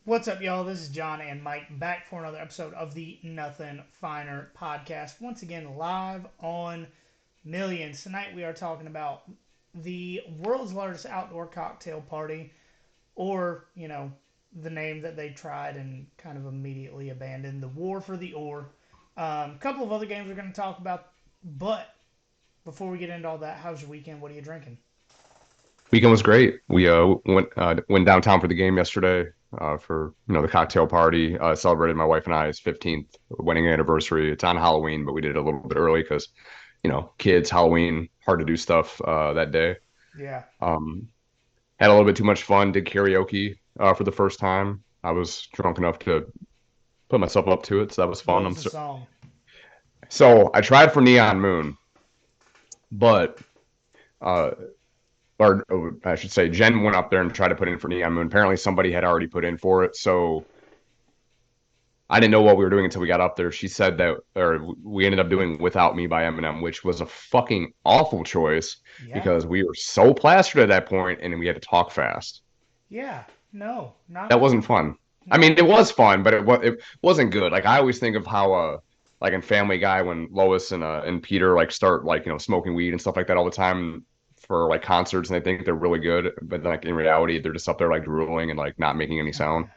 What's up, y'all? This is John and Mike back for another episode of the Nothing Finer podcast. Once again, live on Millions. Tonight we are talking about the world's largest outdoor cocktail party, or, the name that they tried and kind of immediately abandoned, the War for the Ore. A couple of other games we're going to talk about, but before we get into all that, how's your weekend? What are you drinking? Weekend was great. We went downtown for the game yesterday for the cocktail party. Celebrated my wife and I's 15th wedding anniversary. It's on Halloween, but we did it a little bit early because kids Halloween hard to do stuff that day. Yeah. Um, Had a little bit too much fun. Did karaoke for the first time. I was drunk enough to put myself up to it, so that was What fun. was the song? So I tried for Neon Moon, but uh, or I should say, Jen went up there and tried to put in for Neon Moon. Apparently, somebody had already put in for it, so I didn't know what we were doing until we got up there. She said that, or we ended up doing "Without Me" by Eminem, which was a fucking awful choice Yeah. because we were so plastered at that point, and we had to talk fast. Yeah. No, not That a. wasn't fun. I mean, No. it was fun, but it wasn't good. Like I always think of how like in Family Guy when Lois and Peter like start like smoking weed and stuff like that all the time for like concerts and they think they're really good, but like in reality they're just up there like drooling and like not making any sound.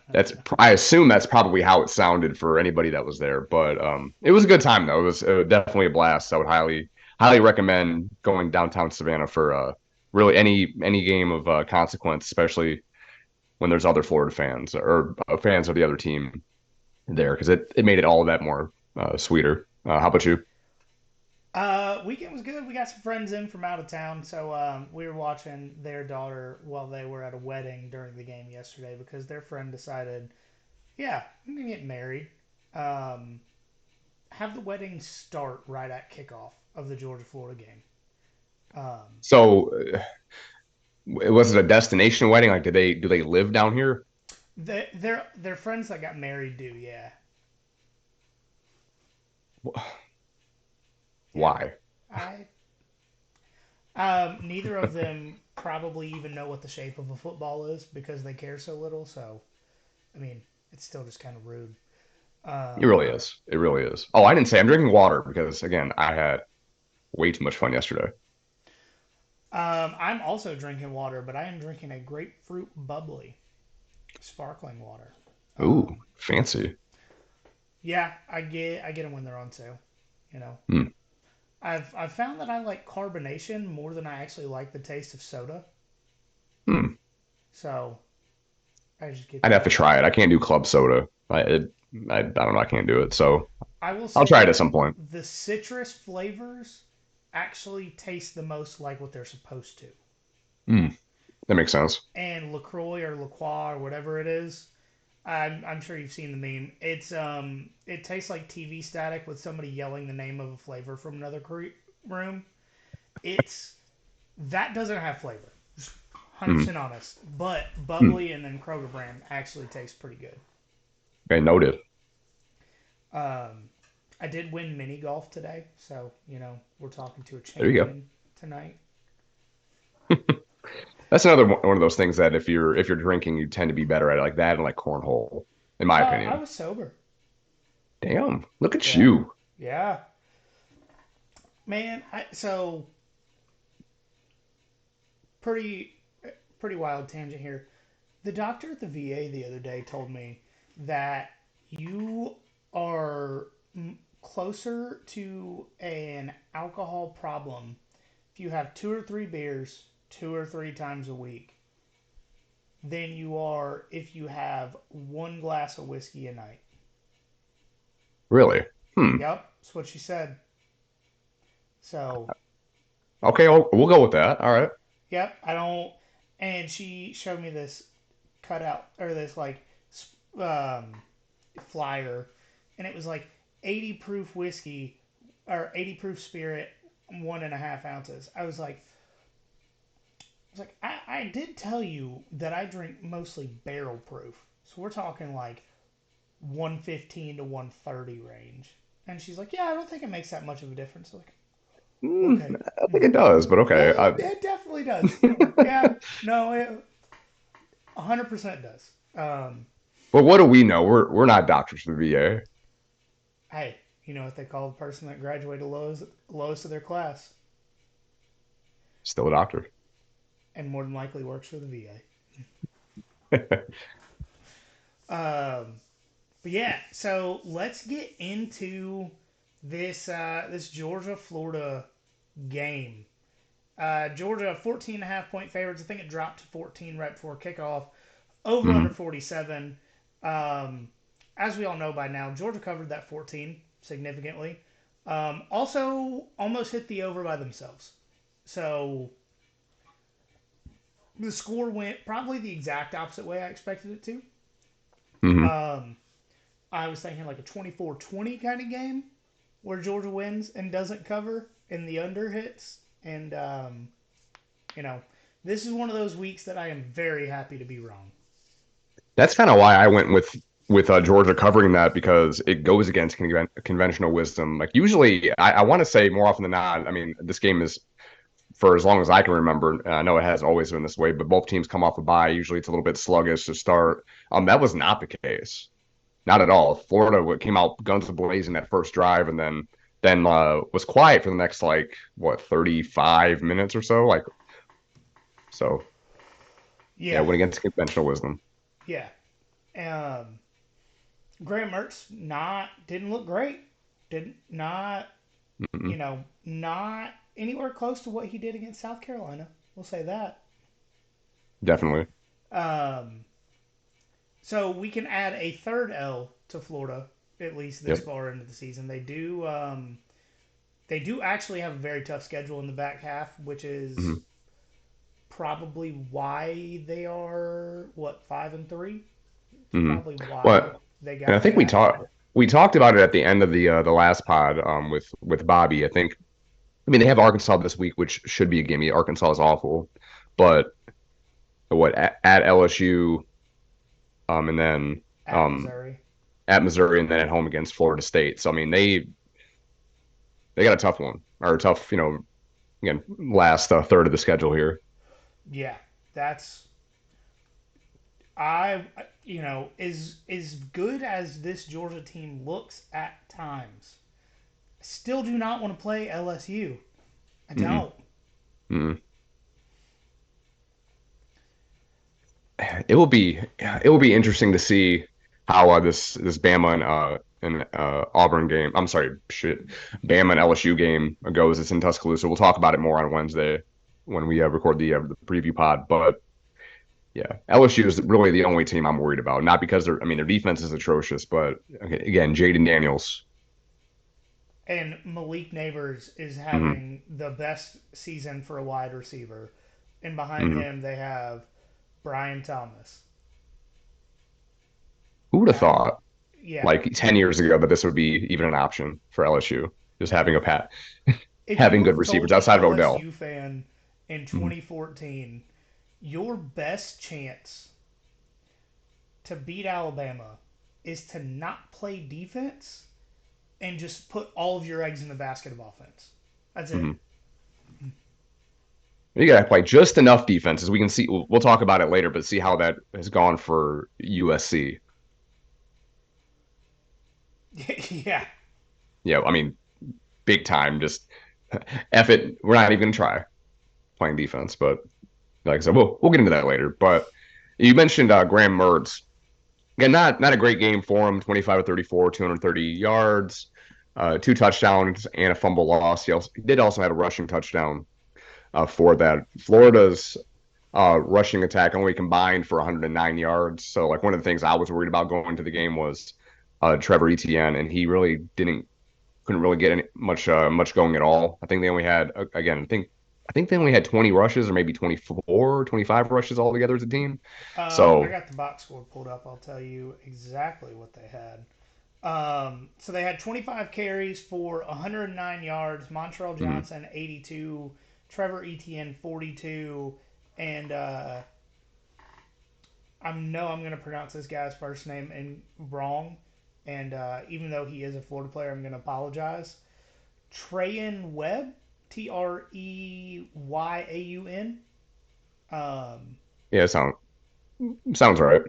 That's I assume that's probably how it sounded for anybody that was there, but it was a good time though. It was definitely a blast. I would highly recommend going downtown Savannah for really any game of consequence, especially when there's other Florida fans or fans of the other team there because it made it all that more sweeter. How about you? Weekend was good. We got some friends in from out of town, so we were watching their daughter while they were at a wedding during the game yesterday because their friend decided, yeah, I'm gonna get married. Um, have the wedding start right at kickoff of the Georgia Florida game. Um, So, was it a destination wedding? Like, do they live down here? their friends that got married do, yeah, yeah. Why? I neither of them probably even know what the shape of a football is because they care so little. So I mean, it's still just kind of rude. It Um, really is. It really is. Oh, I didn't say I'm drinking water because again, I had way too much fun yesterday. I'm also drinking water, but I am drinking a grapefruit bubbly sparkling water. Ooh, Um, fancy. yeah, I get them when they're on sale. You know, Hmm. I've found that I like carbonation more than I actually like the taste of soda. Hmm. So I just get I'd have to the. try it. I can't do club soda. I don't know. I can't do it. So I will I'll try it say at some point. the citrus flavors actually taste the most like what they're supposed to. Hmm. That makes sense. And LaCroix or LaCroix or whatever it is, I'm sure you've seen the meme. It tastes like TV static with somebody yelling the name of a flavor from another room. It's that doesn't have flavor. Just Hmm. 100% honest. But Hmm. bubbly and then Kroger brand actually tastes pretty good. Okay, noted. Um, I did win mini golf today, so we're talking to a There you go. champion tonight. That's another one of those things that if you're drinking, you tend to be better at it, like that and like cornhole, in my I opinion. was sober. Damn, look at Yeah, you. yeah, man. So pretty pretty wild tangent here. The doctor at the VA the other day told me that you are closer to an alcohol problem if you have two or three beers 2 or 3 times a week than you are if you have one glass of whiskey a night. Really? Hmm. Yep, that's what she said. So, Okay, we'll go with that. All right. yep, I don't. And she showed me this cutout or this like um, flyer, and it was like 80 proof whiskey or 80 proof spirit, 1.5 ounces. I did tell you that I drink mostly barrel proof, so we're talking like 115 to 130 range. And she's like, yeah, I don't think it makes that much of a difference. Like, okay, I think it does, but okay. it definitely does. I'm like, yeah, no, it 100% does. Um, But what do we know? We're not doctors for the VA. hey, you know what they call the person that graduated lowest of their class Still a doctor. and more than likely works for the VA. But yeah, so let's get into this Georgia Florida game. Georgia 14 and a half point favorites. I think it dropped to 14 right before kickoff. Over under Mhm. 47. Um, as we all know by now, Georgia covered that 14 significantly. Also, almost hit the over by themselves. So the score went probably the exact opposite way I expected it to. Mhm. Um, I was thinking like a 24-20 kind of game where Georgia wins and doesn't cover and the under hits. And, you know, this is one of those weeks that I am very happy to be wrong. That's kind of why I went with Georgia covering that because it goes against conventional wisdom. Like usually, I want to say more often than not. I mean, this game is for as long as I can remember. And I know it has always been this way, but both teams come off a bye. Usually, it's a little bit sluggish to start. That was not the case, not at all. Florida came out guns blazing that first drive, and then was quiet for the next like what 35 minutes or so. Like so, yeah, Yeah, went against conventional wisdom. yeah. Um, Graham Mertz didn't look great. Did not Mm-mm, not anywhere close to what he did against South Carolina. We'll say that. definitely. Um, so we can add a third L to Florida at least this Yep. far into the season. They do actually have a very tough schedule in the back half, which is Mm-hmm. probably why they are what 5-3. It's Mm-hmm. probably why Well, they and I got think that. we talked about it at the end of the last pod with Bobby. I mean they have Arkansas this week, which should be a gimme. Arkansas is awful, but what at LSU and then At um Missouri. at Missouri and then at home against Florida State. So I mean they got a tough one or a tough again last third of the schedule here. Yeah, that's I as good as this Georgia team looks at times. I still do not want to play LSU. I Mm-hmm. don't. Mm-hmm. It will be interesting to see how this Bama and Auburn game. I'm sorry, shit, Bama and LSU game goes. It's in Tuscaloosa. We'll talk about it more on Wednesday when we record the preview pod. But yeah, LSU is really the only team I'm worried about. Not because I mean their defense is atrocious, but okay, again, Jaden Daniels. And Malik Neighbors is Mm-hmm, having the best season for a wide receiver. And behind mm-hmm. him, they have Brian Thomas. Who would have Uh, thought yeah. like 10 years ago that this would be even an option for LSU? Just having a pat, If you having would good have told receivers an outside of Odell. LSU fan in Mm-hmm, 2014, your best chance to beat Alabama is to not play defense and just put all of your eggs in the basket of offense. That's it. mm-hmm. You got to play just enough defenses. We can see. We'll talk about it later, but see how that has gone for USC. Yeah. Yeah, I mean, big time. Just F it. We're not even going to try playing defense. But like I said, we'll get into that later. But you mentioned Graham Mertz. Again, not a great game for him. 25 to 34, 230 yards, two touchdowns, and a fumble loss. He did also have a rushing touchdown for that. Florida's rushing attack only combined for 109 yards. So like one of the things I was worried about going to the game was Trevor Etienne, and he really didn't couldn't really get much going at all. I think they only had again. I think they only had 20 rushes or maybe 24, 25 rushes altogether as a team. I So got the box score pulled up. I'll tell you exactly what they had. So they had 25 carries for 109 yards. Montreal mm, Johnson 82, Trevor Etienne 42, and I know I'm going to pronounce this guy's first name wrong. And even though he is a Florida player, I'm going to apologize. Treyan Webb, Treyauun. Um, yeah, sounds right.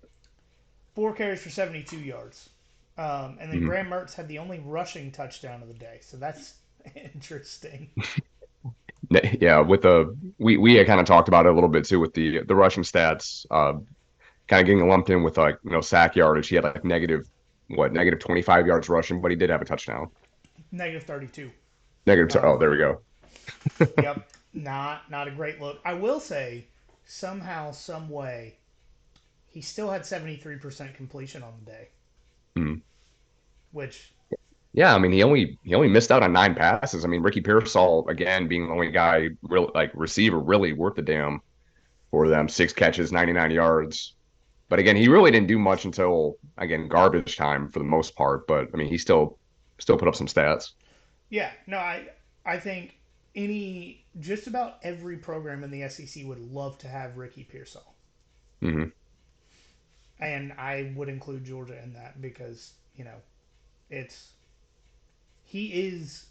4 carries for 72 yards. And then Mhm. Graham Mertz had the only rushing touchdown of the day. So that's interesting. Yeah, with the we had kind of talked about it a little bit too with the rushing stats, kind of getting lumped in with like sack yardage. He had like negative 25 yards rushing, but he did have a touchdown. Negative 32. Oh, Um, there we go. yep, not a great look. I will say, somehow, some way, he still had 73% completion on the day, Mhm. which, Yeah, I mean he only missed out on 9 passes. I mean Ricky Pearsall again being the only guy real like receiver really worth a damn for them. 6 catches, 99 yards. But again, he really didn't do much until again garbage time for the most part. But I mean he still put up some stats. yeah, no, I think just about every program in the SEC would love to have Ricky Pearsall, Hmm. and I would include Georgia in that because it's he is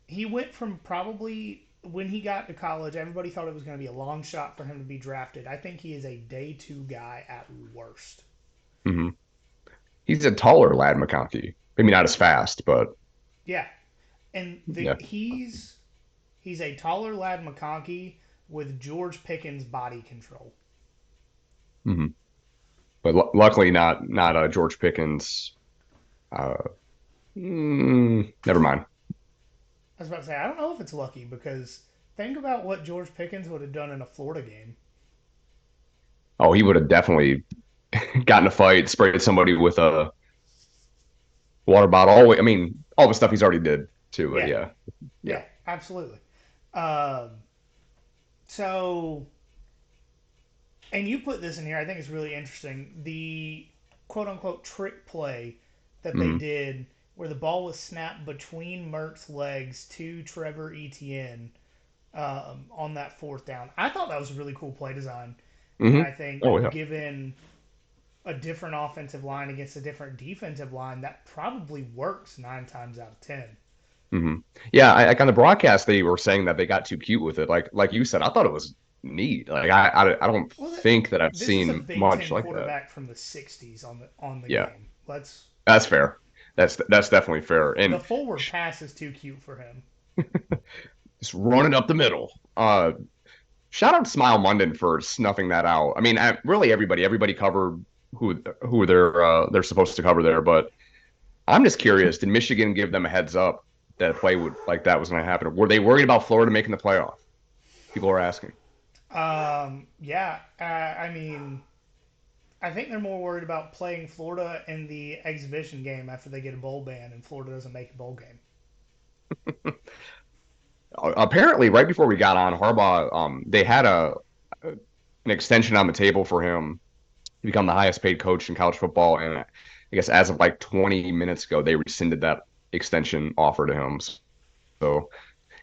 he went from probably when he got to college, everybody thought it was going to be a long shot for him to be drafted. I think he is a day two guy at worst. Hmm. He's a taller lad, McConkey. Maybe not as fast, but Yeah, and yeah. he's a taller lad McConkey with George Pickens body control. Hmm. But luckily not George Pickens. Uh, Never mind. I was about to say I don't know if it's lucky because think about what George Pickens would have done in a Florida game. Oh, he would have definitely gotten a fight, sprayed somebody with a water bottle. I mean, all the stuff he's already did too. But Yeah, yeah, yeah. yeah, absolutely. Um, so and you put this in here, I think it's really interesting. The quote unquote trick play that they Mm-hmm. did where the ball was snapped between Mert's legs to Trevor Etienne on that fourth down. I thought that was a really cool play design. And Mm-hmm. I think Oh yeah. given a different offensive line against a different defensive line, that probably works 9 times out of 10. Hmm. Yeah, like on the broadcast, they were saying that they got too cute with it. Like you said, I thought it was neat. Like I don't Well, think that I've this is a seen Big much Ten like that. quarterback from the '60s on the Yeah, game. Let's that's fair. That's definitely fair. The And forward pass is too cute for him. just running up the middle. Shout out to Smile London for snuffing that out. I mean, really everybody covered who they're supposed to cover there. But I'm just curious, did Michigan give them a heads up that a play would like that was going to happen? Were they worried about Florida making the playoff? People are asking. Yeah, I mean, I think they're more worried about playing Florida in the exhibition game after they get a bowl ban and Florida doesn't make a bowl game. Apparently, right before we got on, Harbaugh, they had an extension on the table for him to become the highest paid coach in college football, and I guess as of like 20 minutes ago, they rescinded that extension offer to him. So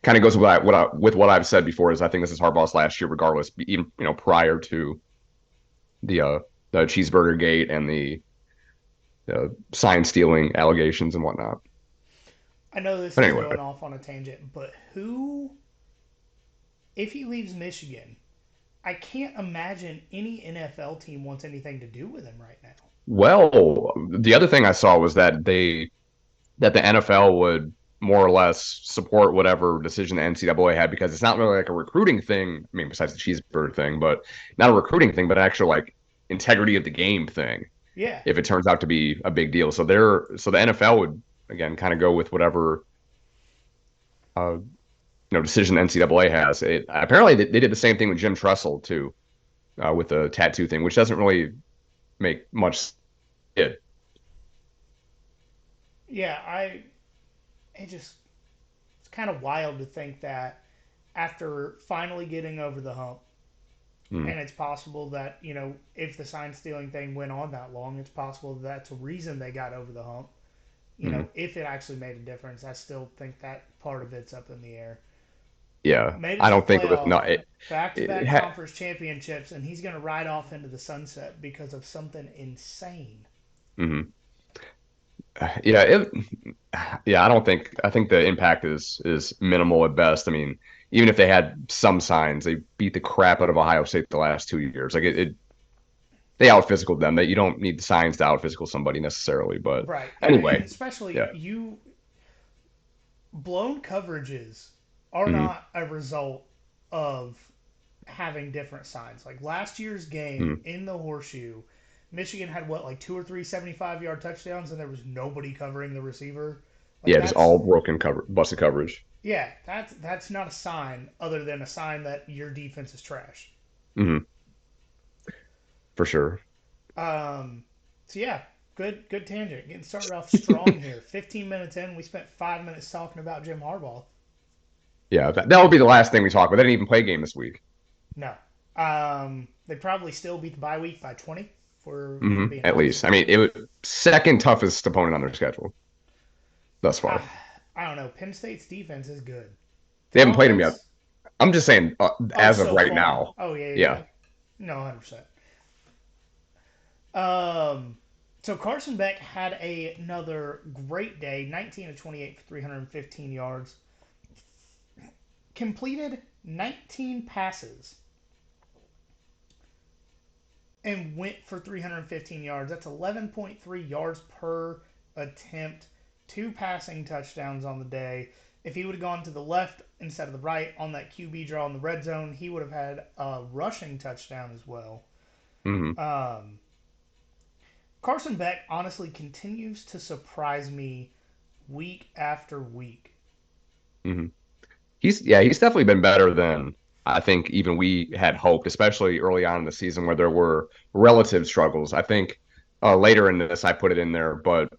kind of goes with with what I've said before is I think this is Harbaugh's last year, regardless, even prior to the uh the cheeseburger gate and the sign stealing allegations and whatnot. I know this But is anyway, going off on a tangent, but if he leaves Michigan, I can't imagine any NFL team wants anything to do with him right now. well, the other thing I saw was that the NFL would more or less support whatever decision the NCAA had because it's not really like a recruiting thing. I mean, besides the cheeseburger thing, but not a recruiting thing, but an actual like integrity of the game thing. Yeah, If it turns out to be a big deal, so the NFL would again kind of go with whatever decision the NCAA has. Apparently they did the same thing with Jim Tressel too, with the tattoo thing, which doesn't really make much. It. yeah, it just it's kind of wild to think that after finally getting over the hump, Mm, and it's possible that if the sign stealing thing went on that long, it's possible that's a reason they got over the hump. mm, If it actually made a difference, I still think that part of it's up in the air. yeah, Made it I to the don't think it was playoff, not. back to It back ha- conference championships, and he's going to ride off into the sunset because of something insane. mhm. Yeah, yeah, I think the impact is minimal at best. I mean, even if they had some signs, they beat the crap out of Ohio State the last 2 years. Like they out physical them. That you don't need the signs to out physical somebody necessarily. But Right. And anyway, especially yeah. you blown coverages are Hmm. not a result of having different signs. Like last year's game Hmm. in the horseshoe, Michigan had what, like two or three 75-yard touchdowns, and there was nobody covering the receiver. Like Yeah, just that's all broken cover, busted coverage. yeah, that's not a sign other than a sign that your defense is trash. Hmm. For sure. So yeah, good tangent. Getting started off strong here. 15 minutes in, we spent 5 minutes talking about Jim Harbaugh. Yeah, that would be the last thing we talk about. They didn't even play a game this week. No. They probably still beat the bye week by 20, for Hmm. being At honest least. I with mean, you. it was second toughest opponent on their schedule thus I, far. I don't know. Penn State's defense is good. They The haven't played him yet. offense, I'm just saying, oh, as of so right far. now. Oh, yeah, yeah, Yeah. yeah. No, 100%. Um, so Carson Beck had another great day, 19 of 28 for 315 yards, completed 19 passes, and went for 315 yards. That's 11.3 yards per attempt, two passing touchdowns on the day. If he would have gone to the left instead of the right on that QB draw in the red zone, he would have had a rushing touchdown as well. Hmm. Um, Carson Beck honestly continues to surprise me week after week. Hmm. He's definitely been better than I think even we had hoped, especially early on in the season where there were relative struggles. I think later in this I put it in there, but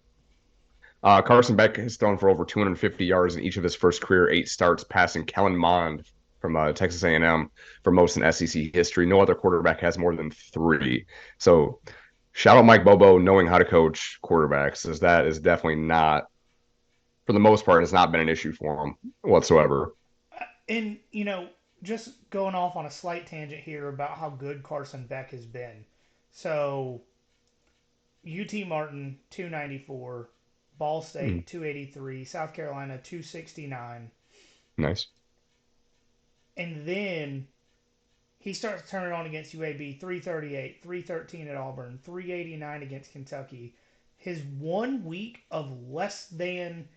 Carson Beck has thrown for over 250 yards in each of his first career 8 starts, passing Kellen Mond from Texas A&M for most in SEC history. No other quarterback has more than 3. So shout out Mike Bobo knowing how to coach quarterbacks, as that is definitely not, for the most part, has not been an issue for him whatsoever. And, just going off on a slight tangent here about how good Carson Beck has been. So, UT Martin, 294, Ball Mm, State, 283, South Carolina, 269. nice. And then he starts turning on against UAB, 338, 313 at Auburn, 389 against Kentucky. His 1 week of less than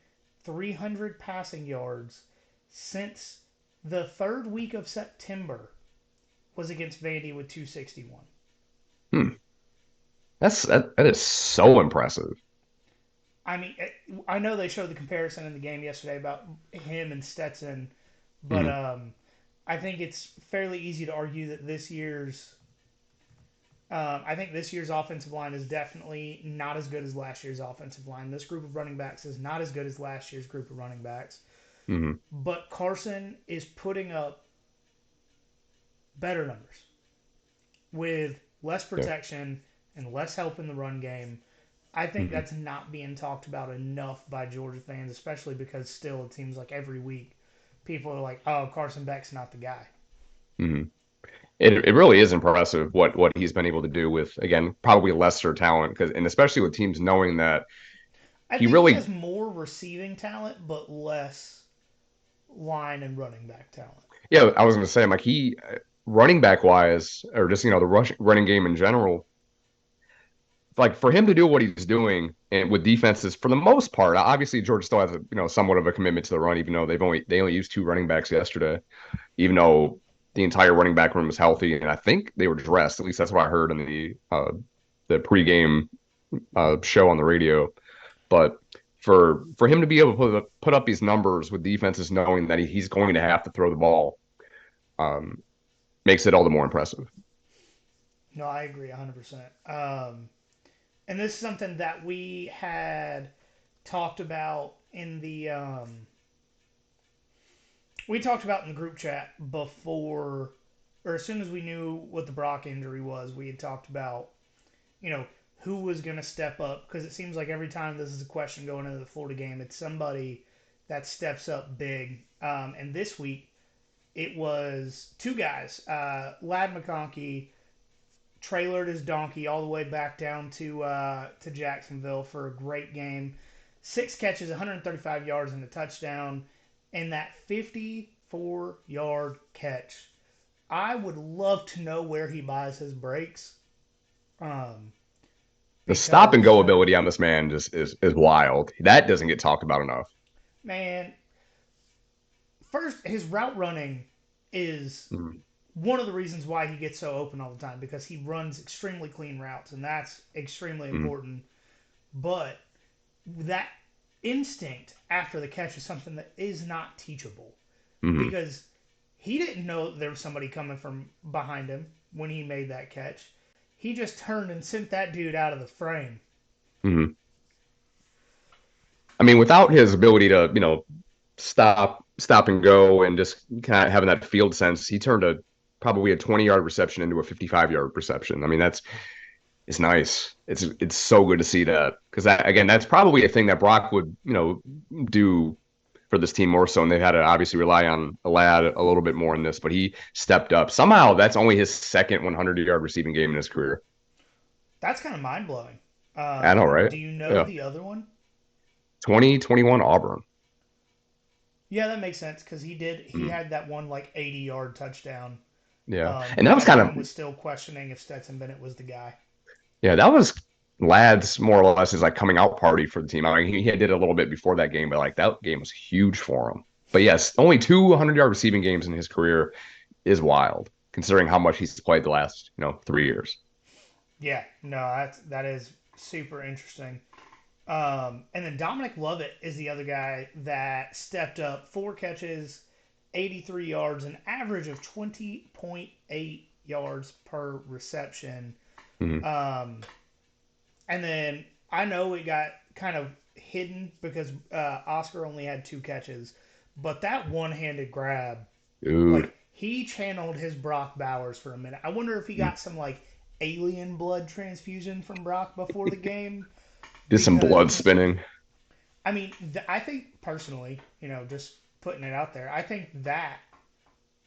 300 passing yards since the third week of September was against Vandy with 261. Hmm. That is so impressive. I mean, I know they showed the comparison in the game yesterday about him and Stetson, but Hmm. I think it's fairly easy to argue that I think this year's offensive line is definitely not as good as last year's offensive line. This group of running backs is not as good as last year's group of running backs. Hmm. But Carson is putting up better numbers with less Yeah. protection and less help in the run game. I think Hmm. that's not being talked about enough by Georgia fans, especially because still it seems like every week people are like, "Oh, Carson Beck's not the guy." Hmm. It really is impressive what he's been able to do with, again, probably lesser talent, because and especially with teams knowing that I he think he has really, more receiving talent, but less line and running back talent. yeah, I was going to say, I'm like, he running back wise, or just the running game in general, like for him to do what he's doing and with defenses for the most part, obviously Georgia still has a, somewhat of a commitment to the run, even though they only used 2 running backs yesterday, even though the entire running back room was healthy, and I think they were dressed. At least that's what I heard in the pregame show on the radio. But for him to be able to put up these numbers with defenses knowing that he's going to have to throw the ball, um, makes it all the more impressive. No, I agree 100%. And this is something that we had talked about we talked about in the group chat before, or as soon as we knew what the Brock injury was, we had talked about, you know, who was going to step up because it seems like every time this is a question going into the Florida game, it's somebody that steps up big. And this week, it was two guys, Lad McConkey trailered his donkey all the way back down to Jacksonville for a great game. 6 catches, 135 yards, and a touchdown. And that 54-yard catch. I would love to know where he buys his breaks Um, The stop and because go ability on this man just is wild. That doesn't get talked about enough. man, first his route running is Mhm. one of the reasons why he gets so open all the time because he runs extremely clean routes, and that's extremely Mhm. important. But that instinct after the catch is something that is not teachable Mhm. because he didn't know there was somebody coming from behind him when he made that catch. He just turned and sent that dude out of the frame. Mhm. I mean, without his ability to, stop and go and just kind of having that field sense, he turned probably a 20-yard reception into a 55-yard reception. I mean, it's nice. It's so good to see that because that again, that's probably a thing that Brock would, do for this team more so, and they had to obviously rely on a lad a little bit more in this, but he stepped up. Somehow, that's only his second 100-yard receiving game in his career. That's kind of mind blowing. I know, right? Do you know Yeah, the other one? 2021 Auburn. Yeah, that makes sense because he Mm, had that one like 80-yard touchdown yeah, and when that was kind everyone of was still questioning if Stetson Bennett was the guy. yeah, that was Lad's more or less his like coming out party for the team. I mean, he did a little bit before that game, but like that game was huge for him. But yes, only two 100-yard receiving games in his career is wild, considering how much he's played the last 3 years. Yeah, no, that is super interesting. And then Dominic Lovett is the other guy that stepped up, 4 catches, 83 yards, an average of 20.8 yards per reception. Mhm. Um, and then I know it got kind of hidden because Oscar only had 2 catches, but that one-handed grab, like Dude, he channeled his Brock Bowers for a minute. I wonder if he mm. got some like alien blood transfusion from Brock before the game Did some blood because spinning. I mean, I think personally, just putting it out there, I think that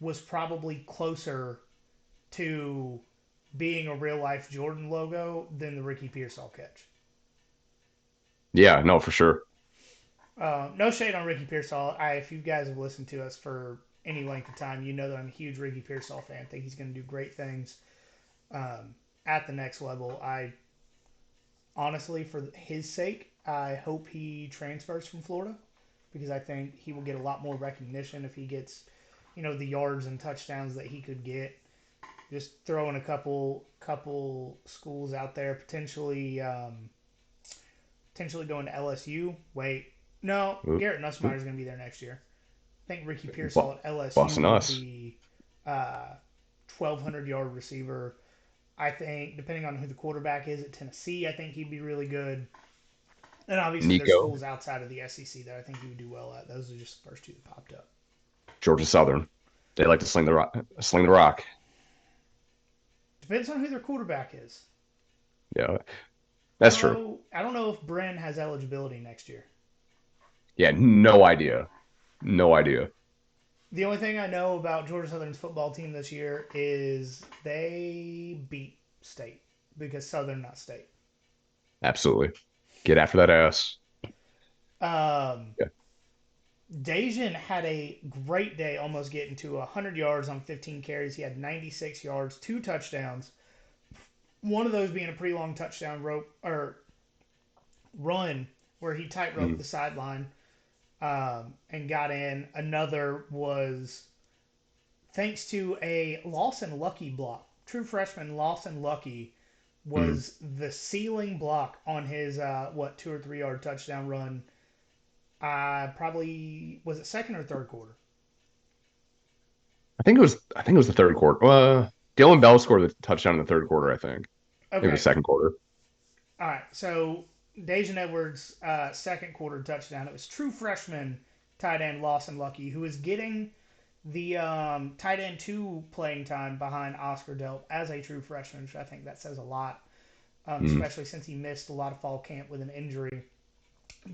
was probably closer to being a real life Jordan logo than the Ricky Pearsall catch. Yeah, no, for sure. No shade on Ricky Pearsall. If you guys have listened to us for any length of time, you know that I'm a huge Ricky Pearsall fan. I think he's going to do great things at the next level. I honestly, for his sake, I hope he transfers from Florida because I think he will get a lot more recognition if he gets, the yards and touchdowns that he could get. Just throwing a couple schools out there, potentially going to LSU. Wait, no, Oop, Garrett Nussmeier oop. is going to be there next year. I think Ricky Pearsall Bu- at LSU Busting will us. be 1,200-yard receiver. I think depending on who the quarterback is at Tennessee, I think he'd be really good. And obviously, there's Nico, schools outside of the SEC that I think he would do well at. Those are just the first two that popped up. Georgia Southern. They like to sling the rock. Sling the rock. Depends on who their quarterback is. Yeah, I that's don't true. know. I don't know if Bren has eligibility next year. Yeah, no idea. No idea. The only thing I know about Georgia Southern's football team this year is they beat State because Southern not State. Absolutely. Get after that ass. Um, Yeah. Dejan had a great day, almost getting to 100 yards on 15 carries. He had 96 yards, 2 touchdowns. One of those being a pretty long touchdown rope or run where he tight roped Mm, the sideline and got in. Another was thanks to a Lawson Lucky block. True freshman Lawson Lucky mm. was the ceiling block on his 2 or 3 yard touchdown run. Probably was it second or third quarter? I think it was the third quarter. Dylan Bell scored the touchdown in the third quarter, I think. Maybe the Okay, second quarter. all right. So Dejan Edwards' second quarter touchdown. It was true freshman tight end Lawson Lucky who is getting the tight end two playing time behind Oscar Delp as a true freshman, which I think that says a lot, Mm. especially since he missed a lot of fall camp with an injury.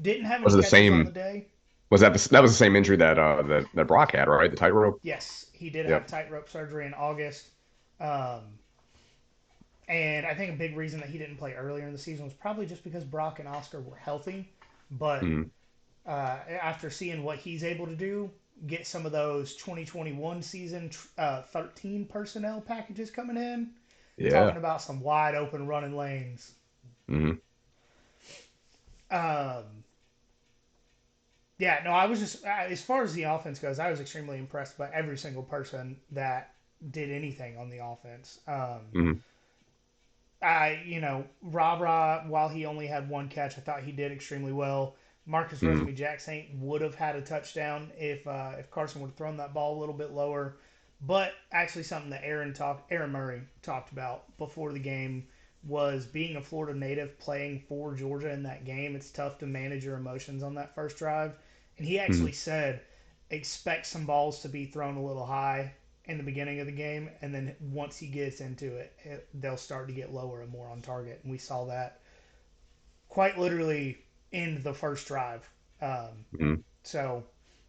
Didn't have any Was it the catches on the same? day. That was the same injury that Brock had, right? The tightrope. Yes, he did have Yep. tightrope surgery in August. Um, and I think a big reason that he didn't play earlier in the season was probably just because Brock and Oscar were healthy. But Mm. after seeing what he's able to do, get some of those 2021 season 13 personnel packages coming in, Yeah. Talking about some wide open running lanes. Hmm. Um, yeah, no, I was just as far as the offense goes, I was extremely impressed by every single person that did anything on the offense. Hmm. Ra, while he only had one catch, I thought he did extremely well. Marcus Hmm. Rosemy-Jacksaint would have had a touchdown if Carson would have thrown that ball a little bit lower. But actually, something that Aaron Murray talked about before the game was being a Florida native playing for Georgia in that game. It's tough to manage your emotions on that first drive, and he Hmm. actually said expect some balls to be thrown a little high in the beginning of the game, and then once he gets into they'll start to get lower and more on target. And we saw that quite literally in the first drive. Um, Hmm. so,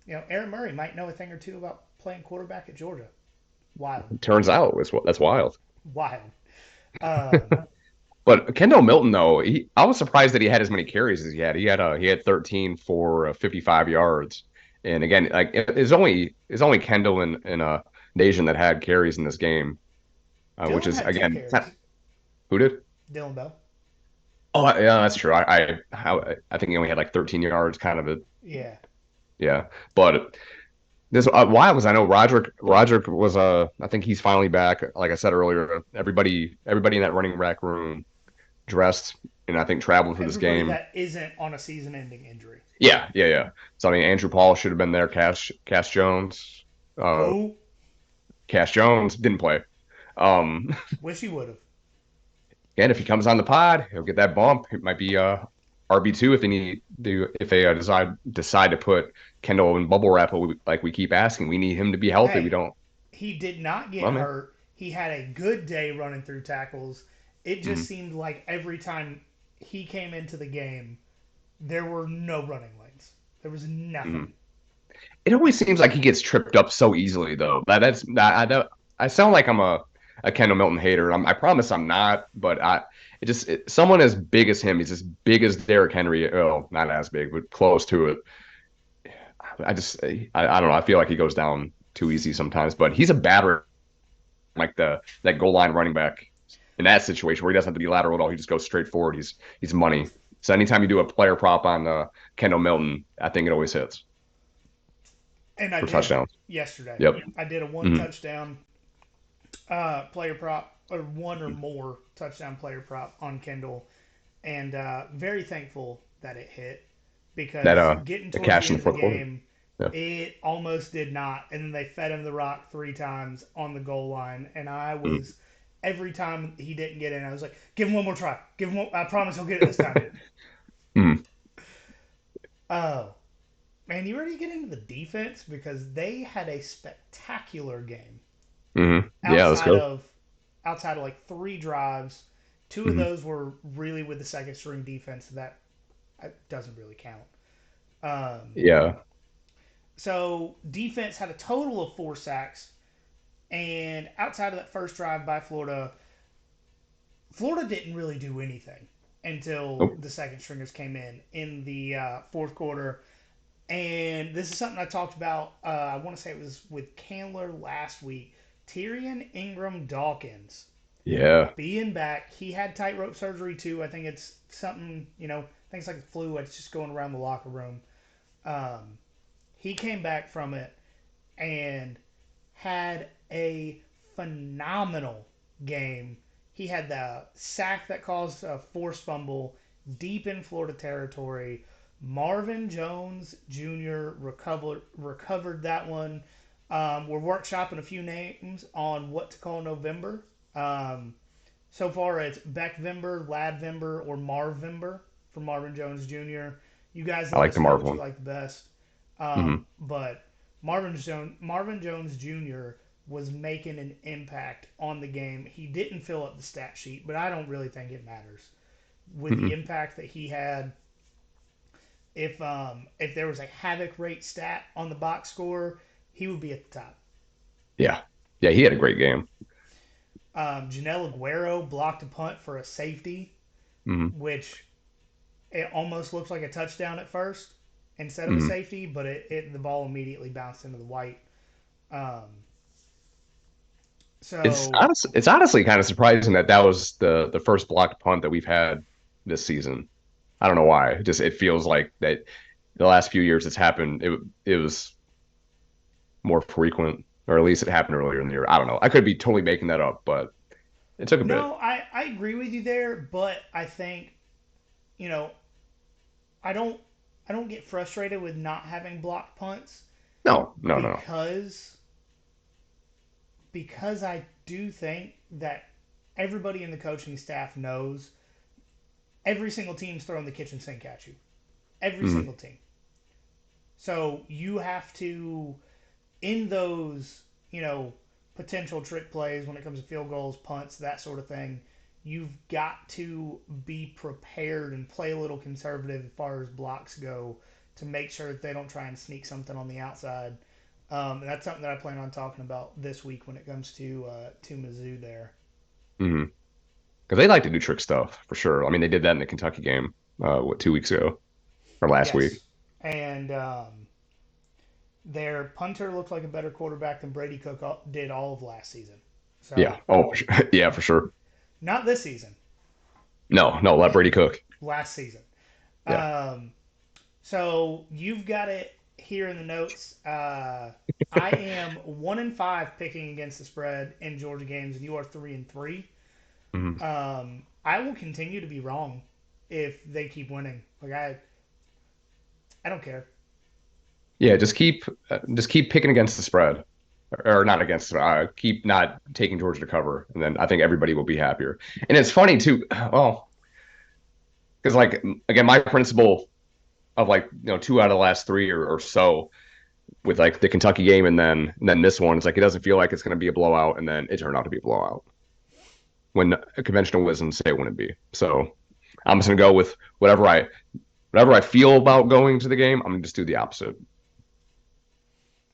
Aaron Murray might know a thing or two about playing quarterback at Georgia. Wild, Turns out that's wild. wild. Um, But Kendall Milton, though, I was surprised that he had as many carries as he had. He had 13 for 55 yards. And again, like it's only Kendall and Nation that had carries in this game, which Dylan is had two again carries. who did? Dylan Bell. Oh, yeah, that's true. I think he only had like 13 yards, kind of a Yeah. yeah. But this why was I know Roderick was I think he's finally back. Like I said earlier, everybody in that running back room dressed and I think traveled for this Everybody game. that isn't on a season-ending injury. Yeah, yeah, yeah. So I mean, Andrew Paul should have been there. Cash Jones, uh, Who? Cash Jones didn't play. Um, Wish he would have. and if he comes on the pod, he'll get that bump. It might be RB2 if they decide to put Kendall in bubble wrap. Like we keep asking, we need him to be healthy. We Hey, don't. he did not get Well, man. hurt. He had a good day running through tackles. It just Mhm. seemed like every time he came into the game, there were no running lanes. There was nothing. Mhm. It always seems like he gets tripped up so easily, though. I sound like I'm a Kendall Milton hater. I promise I'm not, but someone as big as him, he's as big as Derrick Henry. Oh, not as big, but close to it. I don't know. I feel like he goes down too easy sometimes, but he's a batter like the that goal line running back in that situation where he doesn't have to be lateral at all. He just goes straight forward. He's money. So anytime you do a player prop on Kendall Milton, I think it always hits And I for did touchdowns. yesterday. Yep. I did a one Hmm. touchdown player prop or one or more touchdown player prop on Kindle, and very thankful that it hit That because getting the towards the cash in end the of the fourth quarter. game, Yeah. it almost did not, and then they fed him the rock three times on the goal line, and I Mm. was every time he didn't get in, I was like, give him one more try, give him one, I promise he'll get it this time. Mm. Oh man, you ready to get into the defense because they had a spectacular game Hmm. Yeah, let's outside go. of outside of like three drives. Two of Hmm. those were really with the second string defense. That doesn't really count. Um, Yeah. so defense had a total of 4 sacks, and outside of that first drive by Florida, Florida didn't really do anything until Nope. the second stringers came in the fourth quarter. And this is something I talked about. I want to say it was with Candler last week. Tyrion Ingram Dawkins Yeah. being back. He had tightrope surgery too. I think it's something, things like the flu. It's just going around the locker room. Um, he came back from it and had a phenomenal game. He had the sack that caused a forced fumble deep in Florida territory. Marvin Jones Jr. recovered that one. We're workshopping a few names on what to call November. Um, so far, it's Beckvember, Ladvember, or Marvember for Marvin Jones Jr. You guys I let like the us know Marv what you one. like the best. Hmm. But Marvin Jones Jr. was making an impact on the game. He didn't fill up the stat sheet, but I don't really think it matters. With the Hmm. impact that he had, if there was a havoc rate stat on the box score, he would be at the top. Yeah. Yeah, he had a great game. Janelle Aguero blocked a punt for a safety, Hmm. which it almost looks like a touchdown at first instead of a Hmm. safety, but the ball immediately bounced into the white. Um, So It's honestly kind of surprising that that was the first blocked punt that we've had this season. I don't know why. It feels like that the last few years it's happened. It was more frequent, or at least it happened earlier in the year. I don't know. I could be totally making that up, but it took a bit. no, I agree with you there, but I think you know I don't I don't get frustrated with not having blocked punts No, no, no, no. because I do think that everybody in the coaching staff knows every single team's throwing the kitchen sink at you. Every Mhm. single team. So you have to in those, potential trick plays when it comes to field goals, punts, that sort of thing, you've got to be prepared and play a little conservative as far as blocks go to make sure that they don't try and sneak something on the outside. And that's something that I plan on talking about this week when it comes to Mizzou there. Mhm. Because they like to do trick stuff for sure. I mean, they did that in the Kentucky game, 2 weeks ago or last week. Yes, and their punter looked like a better quarterback than Brady Cook did all of last season. Yeah. So Oh, for sure. Yeah, for sure. not this season, No, no, let Brady cook. last season. Yeah. Um, so you've got it here in the notes. I am 1-5 picking against the spread in Georgia games, and you are 3-3. Mhm. I will continue to be wrong if they keep winning. Like I don't care. Yeah, just keep picking against the spread, or not against. Keep not taking Georgia to cover, and then I think everybody will be happier. And it's funny too. Well, because like again, my principle of like 2 out of the last three or so with like the Kentucky game and then this one, it's like it doesn't feel like it's going to be a blowout, and then it turned out to be a blowout when conventional wisdom say it wouldn't be. So I'm just going to go with whatever I feel about going to the game. I'm going to just do the opposite.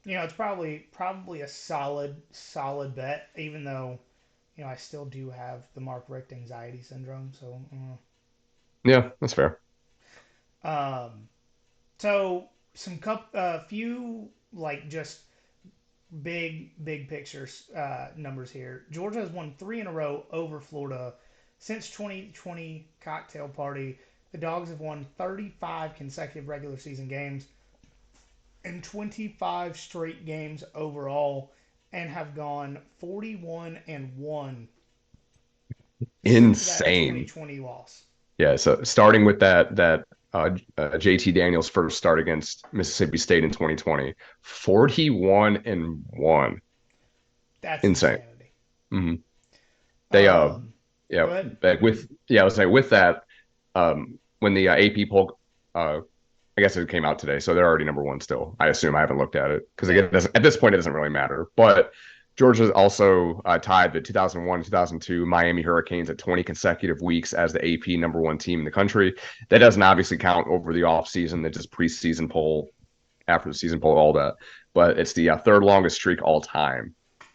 It's probably a solid bet, even though I still do have the Mark Richt anxiety syndrome. So. Yeah, that's fair. Um, so few like just big pictures numbers here. Georgia has won three in a row over Florida since 2020 cocktail party. The Dogs have won 35 consecutive regular season games and 25 straight games overall, and have gone 41-1 since that Insane. 2020 loss. Yeah, so starting with JT Daniels first start against Mississippi State in 2020, 41-1. That's Insane. insanity. Hmm. They Um, yeah, Go ahead. I was saying with that when the AP poll I guess it came out today, so they're already number one still. I assume I haven't looked at it because Yeah. again, at this point, it doesn't really matter. But Georgia also tied the 2001 2002 Miami Hurricanes at 20 consecutive weeks as the AP number one team in the country. That doesn't obviously count over the offseason, that just preseason poll, after the season poll, all that. But it's the third longest streak all time,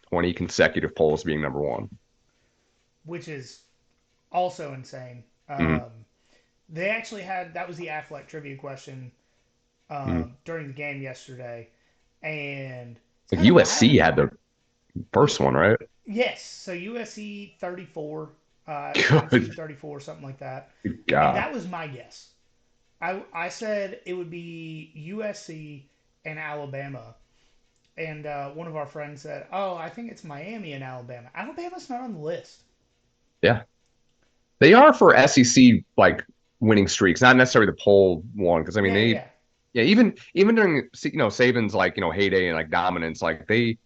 20 consecutive polls being number one. Which is also insane. Mm-hmm. They actually had that was the Affleck trivia question Mm-hmm. during the game yesterday, and it's Like kind of USC wild. had the first one, right? Yes, so USC 34, USC Good 34, something like that, and God. that was my guess. I said it would be USC and Alabama, and one of our friends said, "Oh, I think it's Miami and Alabama. Alabama's not on the list." Yeah. They are for SEC like winning streaks, not necessarily the poll one. Because I mean, Yeah, they yeah. yeah, even during Saban's like heyday and like dominance, like they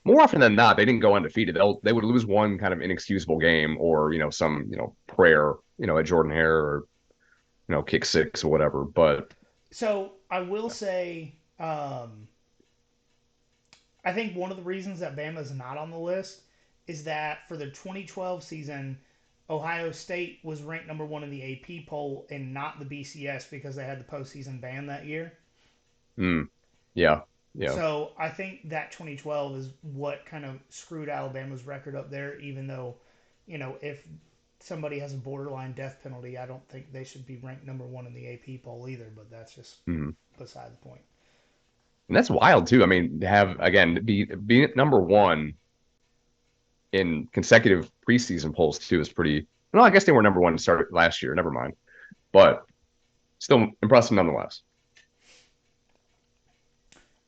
more often than not they didn't go undefeated. They would lose one kind of inexcusable game or some prayer at Jordan Hare or kick six or whatever. But So I will say, I think one of the reasons that Bama is not on the list is that for the 2012 season, Ohio State was ranked number one in the AP poll and not the BCS because they had the postseason ban that year. mm, yeah, yeah. So I think that 2012 is what kind of screwed Alabama's record up there. Even though, if somebody has a borderline death penalty, I don't think they should be ranked number one in the AP poll either. But that's just Mm. beside the point. And that's wild too. I mean, to have again be number one in consecutive preseason polls too is pretty. No, I guess they were number one to start last year. Never mind, but still impressive nonetheless.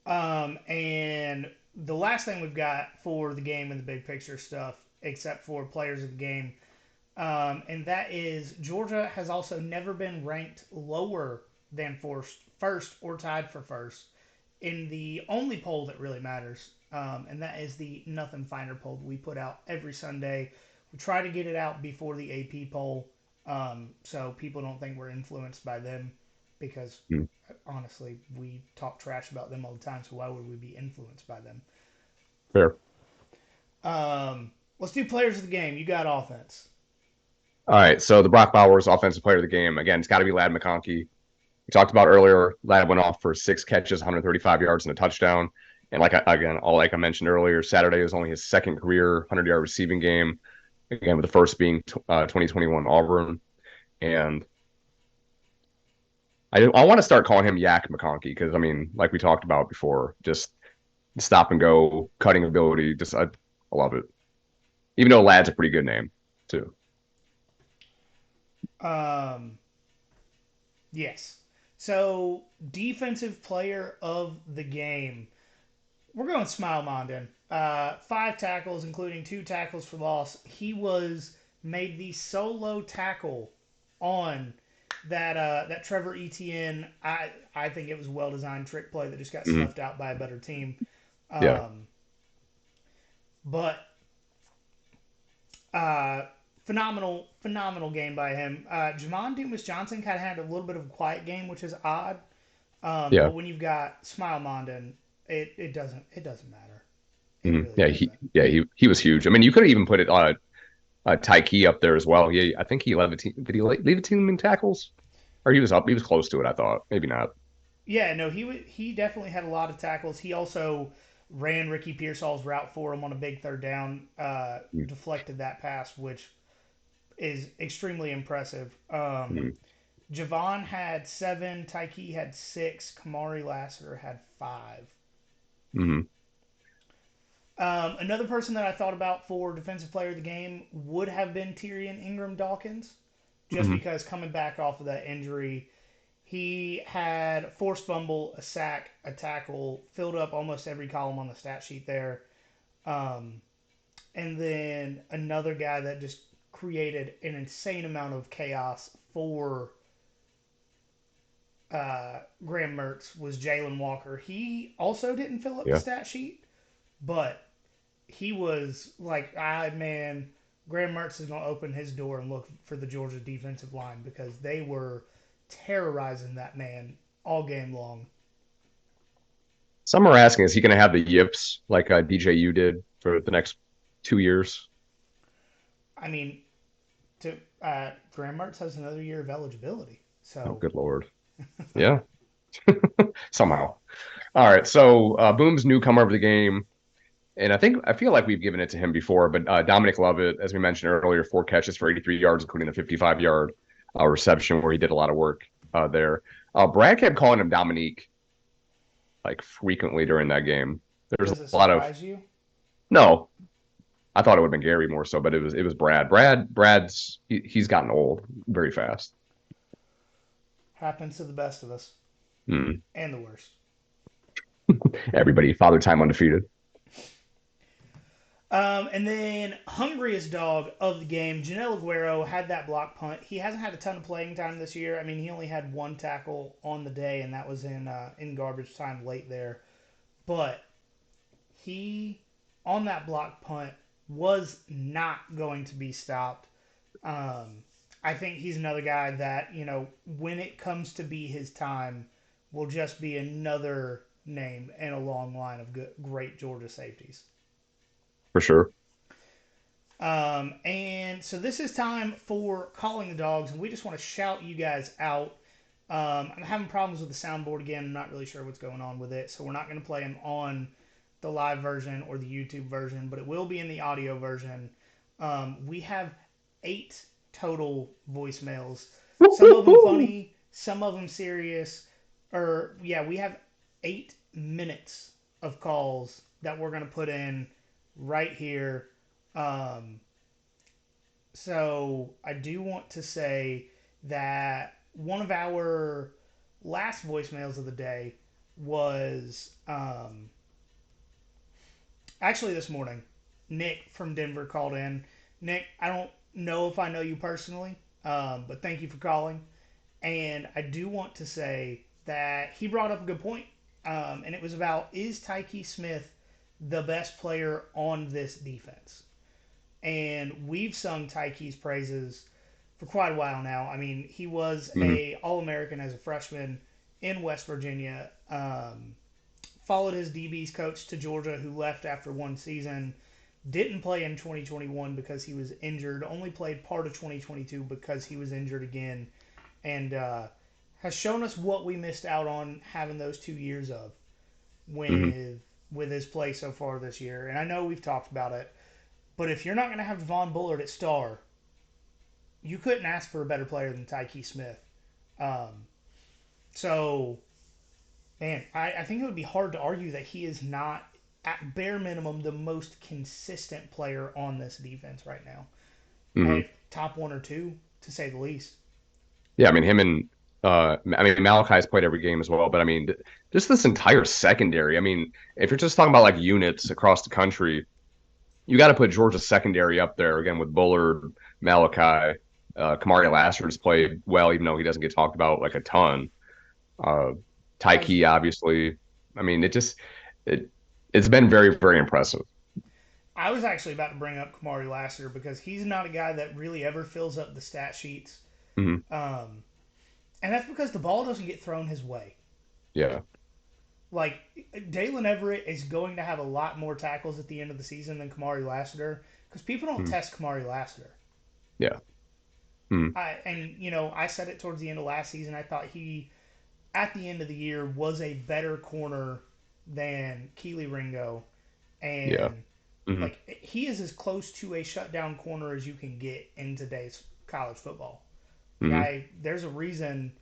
And the last thing we've got for the game and the big picture stuff, except for players of the game, and that is Georgia has also never been ranked lower than first or tied for first in the only poll that really matters, and that is the Nothing Finder poll that we put out every Sunday. We try to get it out before the AP poll, so people don't think we're influenced by them, because Mm, honestly, we talk trash about them all the time. So why would we be influenced by them? fair. Let's do players of the game. You got offense. All right, so the Brock Bowers offensive player of the game again. It's got to be Lad McConkey. We talked about earlier. Lad went off for 6 catches, 135 yards, and a touchdown. And like I mentioned earlier, Saturday was only his second career 100-yard receiving game. Again, with the first being 2021 Auburn. And I want to start calling him Yak McConkey because I mean, like we talked about before, just stop and go cutting ability. I love it. Even though Lad's a pretty good name too. Um, yes. So defensive player of the game. We're going Smile Mondin. 5 tackles, including 2 tackles for loss. He was made the solo tackle on that Trevor Etienne. I think it was a well designed trick play that just got Mm-hmm. snuffed out by a better team. Yeah, Um, but uh, phenomenal game by him. Jamon Dumas Johnson kind of had a little bit of a quiet game, which is odd. yeah, But when you've got Smile Mondin, it doesn't matter. It mm-hmm. really doesn't. He was huge. I mean, you could have even put it Ty Key up there as well. I think he led the team. Did he lead the team in tackles? Or he was up? He was close to it. I thought maybe not. Yeah, no, he definitely had a lot of tackles. He also ran Ricky Pearsall's route for him on a big third down, deflected that pass, which is extremely impressive. Mm-hmm. Javon had 7, Tyke had 6, Kamari Lassiter had 5. Mm-hmm. Another person that I thought about for defensive player of the game would have been Tyrion Ingram Dawkins, just Mm-hmm. because coming back off of that injury, he had a forced fumble, a sack, a tackle, filled up almost every column on the stat sheet there. Um, and then another guy that just created an insane amount of chaos for Graham Mertz was Jalen Walker. He also didn't fill up the Yeah, stat sheet, but he was like, man, Graham Mertz is going to open his door and look for the Georgia defensive line because they were terrorizing that man all game long. some are asking, is he going to have the yips like DJU did for the next 2 years? I mean, to Graham Mertz has another year of eligibility, Oh, so good lord. Yeah, somehow. All right, so Boom's newcomer of the game. And I feel like we've given it to him before, but Dominic Lovett, as we mentioned earlier, 4 catches for 83 yards, including a 55-yard reception where he did a lot of work there. Brad kept calling him Dominique like frequently during that game. There's a does it lot of surprise you? no. I thought it would have been Gary more so, but it was Brad. He's gotten old very fast. Happens to the best of us Hmm. and the worst. Everybody, Father Time undefeated. And then hungriest dog of the game, Janelle Aguero had that block punt. He hasn't had a ton of playing time this year. I mean, he only had 1 tackle on the day, and that was in garbage time late there. But he on that block punt was not going to be stopped. Um, I think he's another guy that when it comes to be his time, will just be another name in a long line of great Georgia safeties. For sure. And so this is time for calling the dogs, and we just want to shout you guys out. I'm having problems with the soundboard again. I'm not really sure what's going on with it, so we're not going to play them on the live version or the YouTube version, but it will be in the audio version. We have 8 total voicemails. Some of them funny, some of them serious. Or yeah, we have 8 minutes of calls that we're going to put in right here Um, so I do want to say that one of our last voicemails of the day was actually this morning. Nick from Denver called in. Nick, I don't know if I know you personally, but thank you for calling. And I do want to say that he brought up a good point, and it was about, is Tyke Smith the best player on this defense? And we've sung Tyke's praises for quite a while now. I mean, he was Hmm. a All American as a freshman in West Virginia. Followed his DB's coach to Georgia, who left after one season. Didn't play in 2021 because he was injured. Only played part of 2022 because he was injured again, and has shown us what we missed out on having those 2 years of Hmm. with his play so far this year. And I know we've talked about it, but if you're not going to have Devon Bullard at star, you couldn't ask for a better player than Tyke Smith. Um, so, man, I think it would be hard to argue that he is not, at bare minimum, the most consistent player on this defense right now. Hmm. Top one or two, to say the least. Yeah, I mean him and I mean Malachi's played every game as well, but I mean just this entire secondary. I mean, if you're just talking about like units across the country, you got to put Georgia's secondary up there again with Bullard, Malachi, Kamari Lassiter's played well, even though he doesn't get talked about like a ton. Uh, I was Tyke, obviously. I mean, it it's been very very impressive. I was actually about to bring up Kamari Lassiter because he's not a guy that really ever fills up the stat sheets. Hmm. Um, and that's because the ball doesn't get thrown his way. Yeah. Like, Dalen Everett is going to have a lot more tackles at the end of the season than Kamari Lassiter because people don't Mhm. test Kamari Lassiter. Yeah. Hmm. I said it towards the end of last season. I thought he, at the end of the year, was a better corner than Keely Ringo. Yeah. And, Hmm. like, he is as close to a shutdown corner as you can get in today's college football. Like, Hmm. there's a reason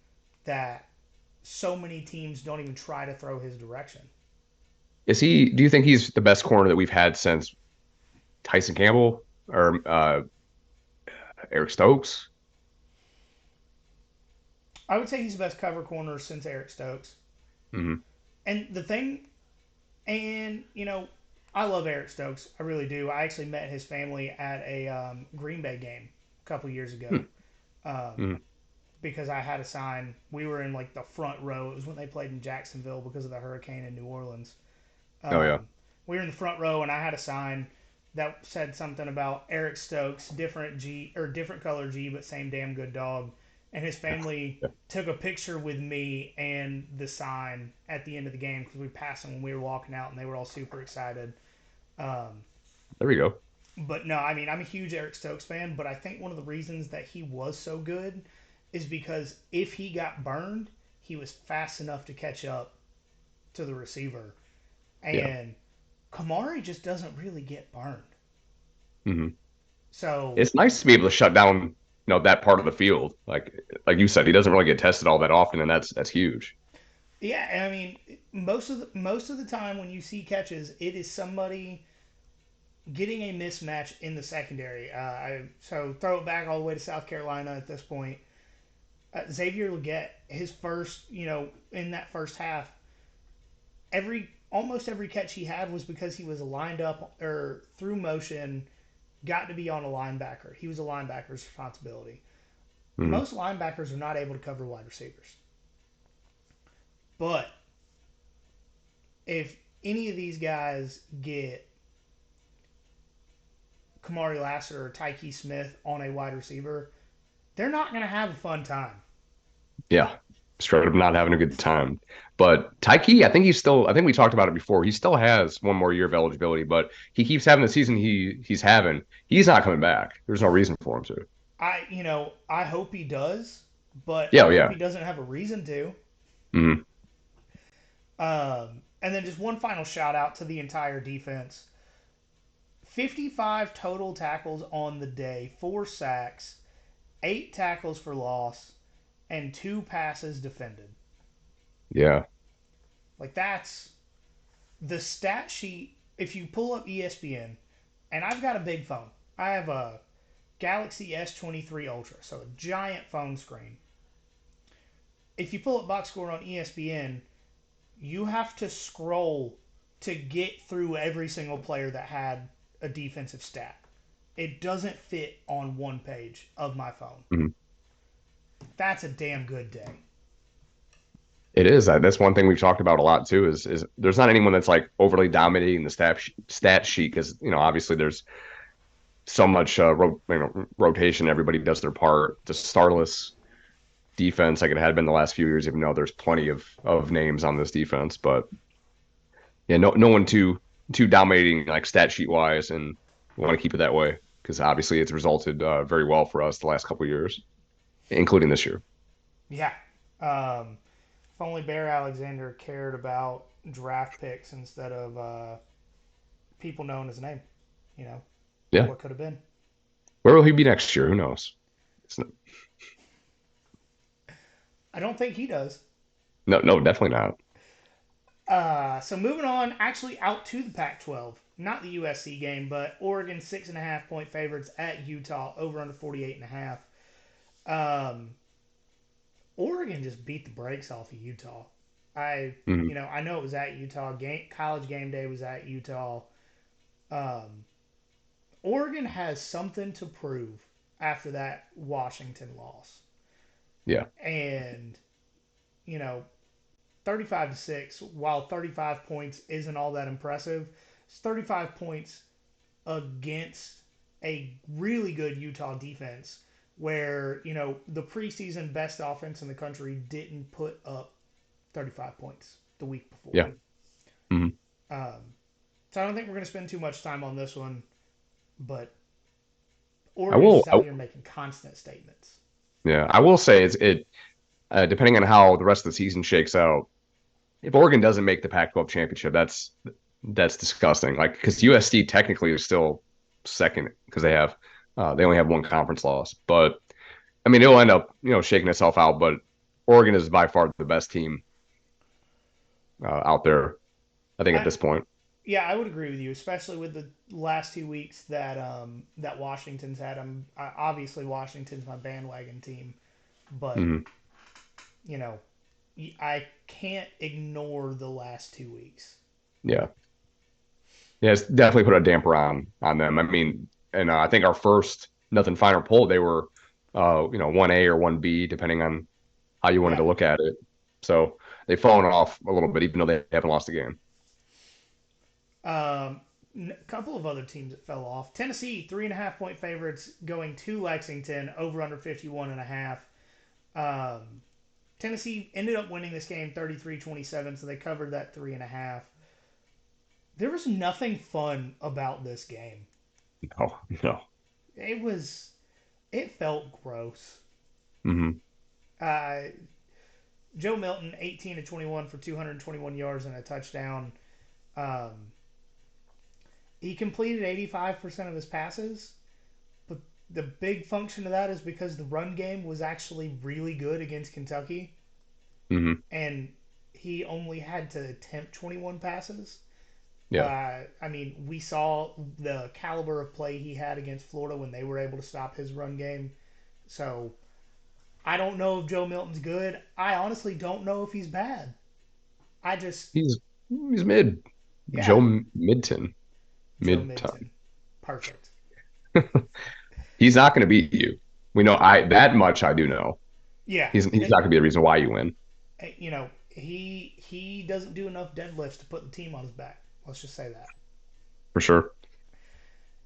that so many teams don't even try to throw his direction. Is he? Do you think he's the best corner that we've had since Tyson Campbell or Eric Stokes? I would say he's the best cover corner since Eric Stokes. Hmm. And the thing, and I love Eric Stokes. I really do. I actually met his family at a Green Bay game a couple years ago um, Hmm. because I had a sign. We were in like the front row. It was when they played in Jacksonville because of the hurricane in New Orleans. Oh yeah. We were in the front row, and I had a sign that said something about Eric Stokes, different G or different color G, but same damn good dog. And his family Yeah. took a picture with me and the sign at the end of the game because we passed them when we were walking out, and they were all super excited. Um, There we go. but no, I mean, I'm a huge Eric Stokes fan, but I think one of the reasons that he was so good is because if he got burned, he was fast enough to catch up to the receiver. Yeah. And Kamari just doesn't really get burned. Hmm. So, It's nice to be able to shut down, that part of the field. Like you said, he doesn't really get tested all that often, and that's huge. yeah, I mean, most of the time when you see catches, it is somebody getting a mismatch in the secondary. So throw it back all the way to South Carolina at this point. Xavier Legette, his first, in that first half, almost every catch he had was because he was lined up or through motion, got to be on a linebacker. He was a linebacker's responsibility. Hmm. Most linebackers are not able to cover wide receivers. But if any of these guys get Kamari Lassiter or Tyke Smith on a wide receiver, they're not going to have a fun time. Yeah. Straight up not having a good time. But Tyke, I think we talked about it before. He still has one more year of eligibility, but he keeps having the season he's having. He's not coming back. There's no reason for him to. I hope he does, but Yeah, I hope yeah. he doesn't have a reason to. Hmm. And then just one final shout out to the entire defense. 55 total tackles on the day, 4 sacks, 8 tackles for loss, and 2 passes defended. Yeah. Like, that's the stat sheet. If you pull up ESPN and I've got a big phone. I have a Galaxy S23 Ultra, so a giant phone screen. If you pull up box score on ESPN, you have to scroll to get through every single player that had a defensive stat. It doesn't fit on one page of my phone. Mhm. That's a damn good day. It is. That's one thing we've talked about a lot too. Is there's not anyone that's like overly dominating the stat sheet because obviously there's so much rotation. Everybody does their part. The starless defense like it had been the last few years, even though there's plenty of names on this defense. But yeah, no one too dominating like stat sheet wise, and we want to keep it that way because obviously it's resulted very well for us the last couple of years, including this year. Yeah. If only Bear Alexander cared about draft picks instead of people knowing his name, you know, Yeah, what could have been. where will he be next year? Who knows? Not, I don't think he does. no, definitely not. So moving on, actually out to the Pac-12, not the USC game, but Oregon 6.5 point favorites at Utah, over under 48.5. Um, Oregon just beat the brakes off of Utah. Mhm. I know it was at Utah. College game day was at Utah. Um, Oregon has something to prove after that Washington loss, Yeah, and you know 35-6, while 35 points isn't all that impressive, it's 35 points against a really good Utah defense where, the preseason best offense in the country didn't put up 35 points the week before. yeah. Hmm. Um, so I don't think we're going to spend too much time on this one, but I Oregon's will. just out here making constant statements. Yeah, I will say it depending on how the rest of the season shakes out. If Oregon doesn't make the Pac-12 championship, that's disgusting. Like because USC technically is still second because they only have one conference loss, but I mean it'll end up shaking itself out. But Oregon is by far the best team out there. I think at I, this point. yeah, I would agree with you, especially with the last 2 weeks that Washington's had. Obviously Washington's my bandwagon team, but Hmm. you know, I can't ignore the last 2 weeks. Yeah, yeah, it's definitely put a damper on them. I mean, and I think our first nothing final poll they were 1A or 1B depending on how you wanted Yeah. to look at it. So they've fallen off a little bit, even though they haven't lost a game. A couple of other teams that fell off. Tennessee, 3.5 point favorites going to Lexington, over under 51.5. Um, Tennessee ended up winning this game 33-27, so they covered that 3.5. There was nothing fun about this game. No, no. It was, it felt gross. Hmm. Uh, Joe Milton, 18-21 for 221 yards and a touchdown. Um, he completed 85% of his passes, but the big function of that is because the run game was actually really good against Kentucky, Hmm. and he only had to attempt 21 passes. Yeah. I mean, we saw the caliber of play he had against Florida when they were able to stop his run game. So I don't know if Joe Milton's good. I honestly don't know if he's bad. I just, He's mid. yeah, Joe Midton. Joe Midton. Midton. Perfect. He's not going to beat you. We know I that much I do know. Yeah. He's not going to be the reason why you win He doesn't do enough deadlifts to put the team on his back. Let's just say that. for sure.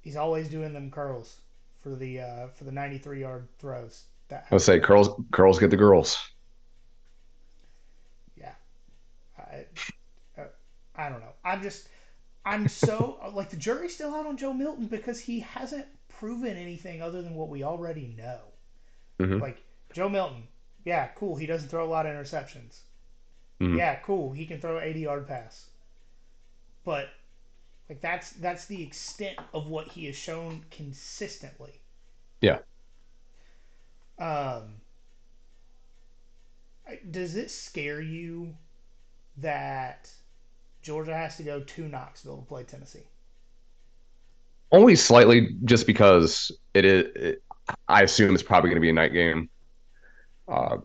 He's always doing them curls for the 93-yard throws. I'll say curls get the girls. Yeah. I, I don't know. I'm so like the jury's still out on Joe Milton because he hasn't proven anything other than what we already know. Hmm. Like Joe Milton, yeah, cool. He doesn't throw a lot of interceptions. Hmm. Yeah, cool. He can throw an 80-yard pass. But like that's the extent of what he has shown consistently. Yeah. Um, does it scare you that Georgia has to go to Knoxville to play Tennessee? only slightly just because I assume it's probably going to be a night game. Uh,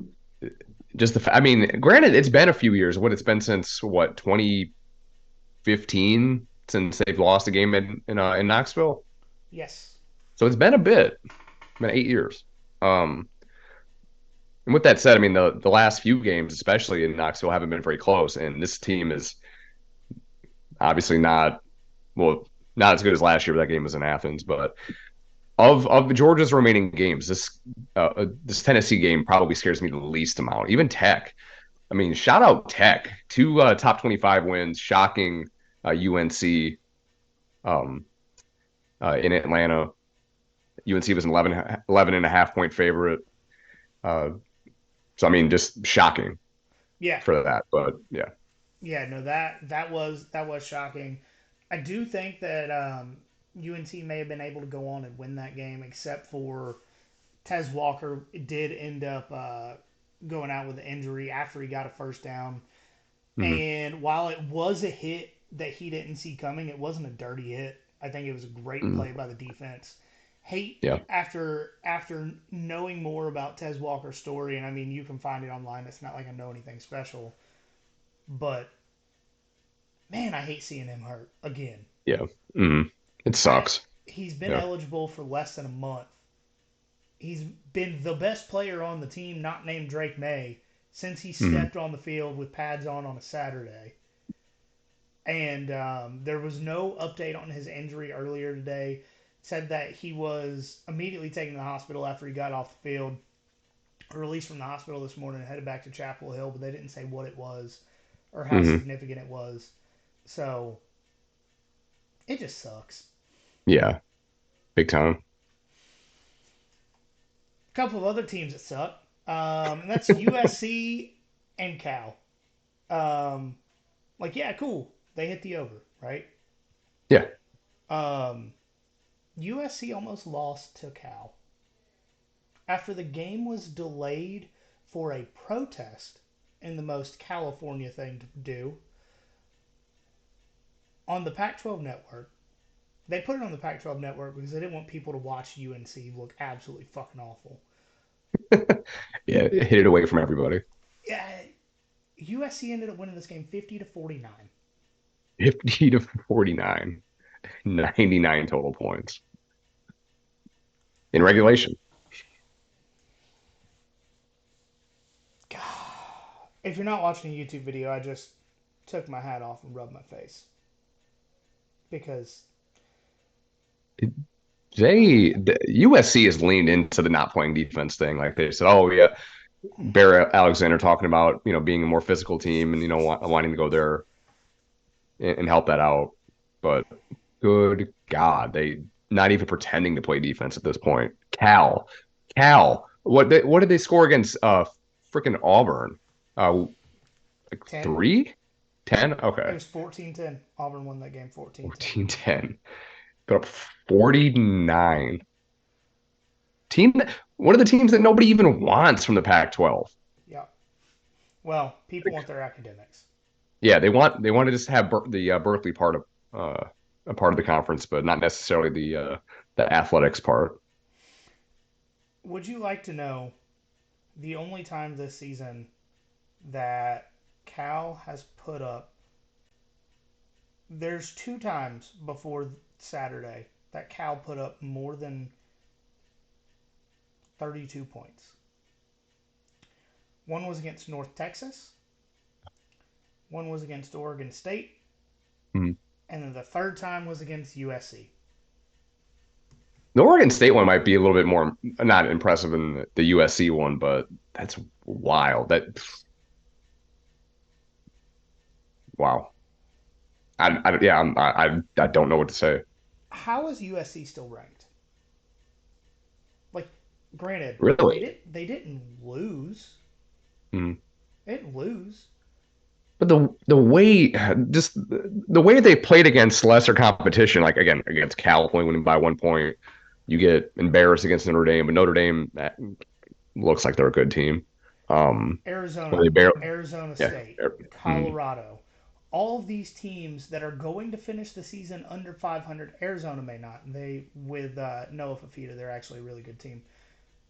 just I mean, granted, it's been a few years. What it's been since what 2015 since they've lost a game in Knoxville. Yes. So it's been a bit, been 8 years. Um, and with that said, I mean the last few games, especially in Knoxville, haven't been very close, and this team is obviously well not as good as last year. That game was in Athens, but of Georgia's remaining games, this Tennessee game probably scares me the least amount. Even Tech. I mean, shout out Tech. Two top 25 wins, shocking UNC um, in Atlanta. UNC was an 11 and a half point favorite. Uh, so, I mean, just shocking Yeah. for that. But yeah. Yeah. No, that was shocking. I do think that UNC may have been able to go on and win that game, except for Tez Walker did end up going out with an injury after he got a first down. Hmm. And while it was a hit that he didn't see coming, it wasn't a dirty hit. I think it was a great Hmm. play by the defense. Hate Yeah. after knowing more about Tez Walker's story, and I mean you can find it online. It's not like I know anything special, but man, I hate seeing him hurt again. Yeah. Hmm. It I sucks. He's been Yeah. eligible for less than a month. He's been the best player on the team, not named Drake May, since he Hmm. stepped on the field with pads on a Saturday. And there was no update on his injury earlier today. Said that he was immediately taken to the hospital after he got off the field, released from the hospital this morning and headed back to Chapel Hill, but they didn't say what it was or how Hmm. significant it was. So it just sucks. Yeah. Big time. A couple of other teams that suck, and that's USC and Cal. Um, like, yeah, cool. They hit the over, right? Yeah. Um, USC almost lost to Cal after the game was delayed for a protest in the most California thing to do on the Pac 12 network. They put it on the Pac 12 network because they didn't want people to watch UNC look absolutely fucking awful. Yeah. It hit it away from everybody. Yeah, USC ended up winning this game 50-49. 50 to 49. 99 total points in regulation. If you're not watching a YouTube video, I just took my hat off and rubbed my face because The USC has leaned into the not playing defense thing. Like they said, oh yeah, Bear Alexander talking about being a more physical team and wanting to go there and help that out. But good God, they not even pretending to play defense at this point. Cal, what did they score against freaking Auburn? Like 10. 3-10. It Okay, was 14-10. Auburn won that game 14-10. 14-10. Put up 49. Team, one of the teams that nobody even wants from the Pac-12. Yeah. Well, people want their academics. Yeah, they want to just have the Berkeley part of a part of the conference, but not necessarily the athletics part. Would you like to know the only time this season that Cal has put up? There's two times before Saturday that Cal put up more than 32 points. One was against North Texas, one was against Oregon State, Mhm. and then the third time was against USC. The Oregon State one might be a little bit more not impressive than the USC one, but that's wild. Wow. Yeah, I don't know what to say. How is USC still ranked? Like, granted, Really. they didn't lose. Mhm. They didn't lose. But the way just the way they played against lesser competition, like again against Cal only winning by 1 point, you get embarrassed against Notre Dame, but Notre Dame that looks like they're a good team. Um, well, Arizona, they barely, Arizona yeah, State, mm, Colorado. all of these teams that are going to finish the season under 500. Arizona may not. They with Noah Fafita, they're actually a really good team.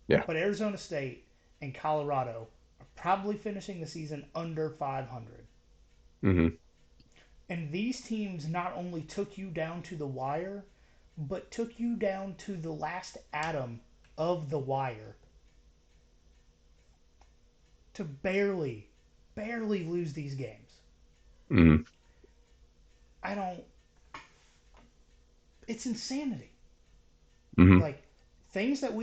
Yeah. But Arizona State and Colorado are probably finishing the season under 500. Hmm. And these teams not only took you down to the wire, but took you down to the last atom of the wire to barely lose these games. Hmm. I don't. It's insanity. Hmm. Like things that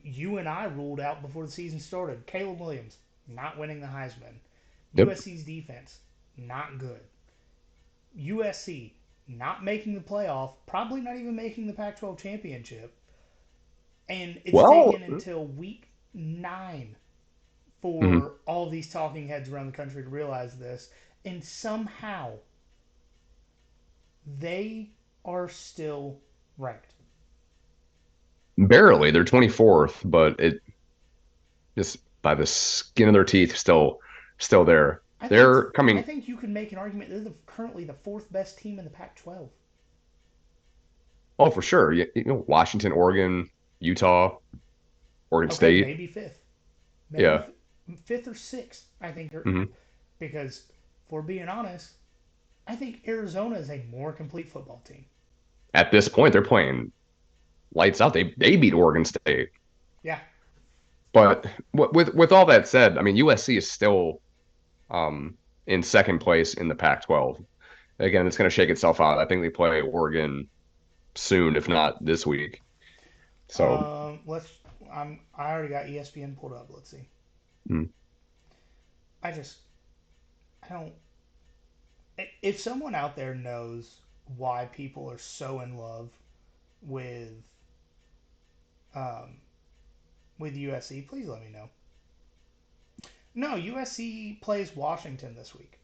you and I ruled out before the season started. Caleb Williams not winning the Heisman. Yep. USC's defense not good. USC not making the playoff, probably not even making the Pac-12 championship, and it's Well, taken until week 9 mhm. for all of these talking heads around the country to realize this, and somehow they are still ranked. Barely. They're 24th, but it just by the skin of their teeth, still there. They're I coming. think you could make an argument they're currently the fourth best team in the Pac-12. Oh, for sure. Washington, Oregon, Utah, Oregon Okay, State. maybe fifth, maybe Yeah. fifth or sixth. I think Hmm. because, for being honest, I think Arizona is a more complete football team. At this point, they're playing lights out. They beat Oregon State. Yeah. But with all that said, I mean USC is still in second place in the Pac-12. Again, it's going to shake itself out. I think they play Oregon soon, if not this week. So, Let's. I already got ESPN pulled up. Let's see. mm, I just. I don't. If someone out there knows why people are so in love with um, with USC, please let me know. No, USC plays Washington this week,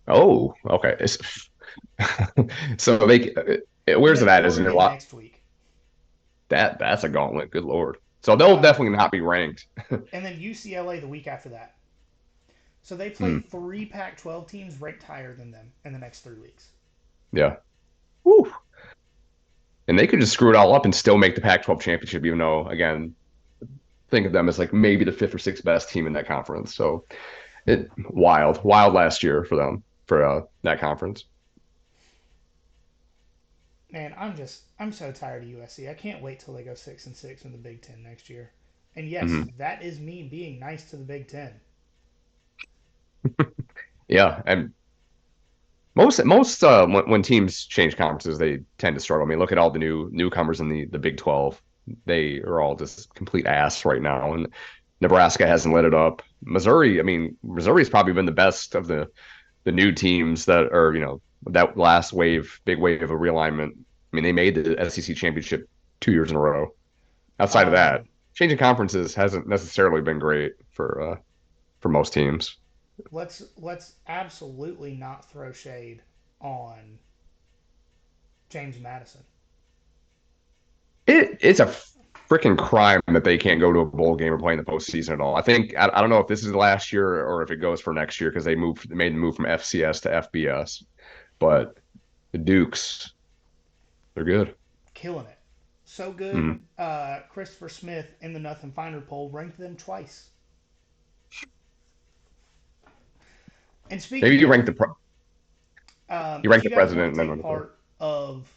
oh, okay. So and where's it then at? Isn't it a Oregon lot? next week, That's a gauntlet. Good Lord. So they'll uh, definitely not be ranked. and then UCLA the week after that. So they play Mm, 3 Pac-12 teams ranked higher than them in the next 3 weeks. yeah. Woo. And they could just screw it all up and still make the Pac-12 championship, even though, again, think of them as like maybe the fifth or sixth best team in that conference. So wild last year for them for that conference. Man, I'm so tired of USC. I can't wait till they go 6-6 in the Big Ten next year. And yes, Hmm. that is me being nice to the Big Ten. Yeah, and most when teams change conferences, they tend to struggle. I mean, look at all the newcomers in the Big 12. They are all just complete ass right now, and Nebraska hasn't let it up. Missouri, I mean, Missouri's probably been the best of the new teams that are that last big wave of realignment. I mean, they made the SEC championship 2 years in a row. Outside of that, Um, changing conferences hasn't necessarily been great for most teams. let's absolutely not throw shade on James Madison. It's a freaking crime that they can't go to a bowl game or play in the postseason at all. I don't know if this is the last year or if it goes for next year because they made the move from FCS to FBS. But the Dukes, they're good. Killing it. So good. Mm. Christopher Smith in the Nothing Finder poll ranked them twice. And Maybe speaking of, you if rank you the guys want president to and then take run the poll. part of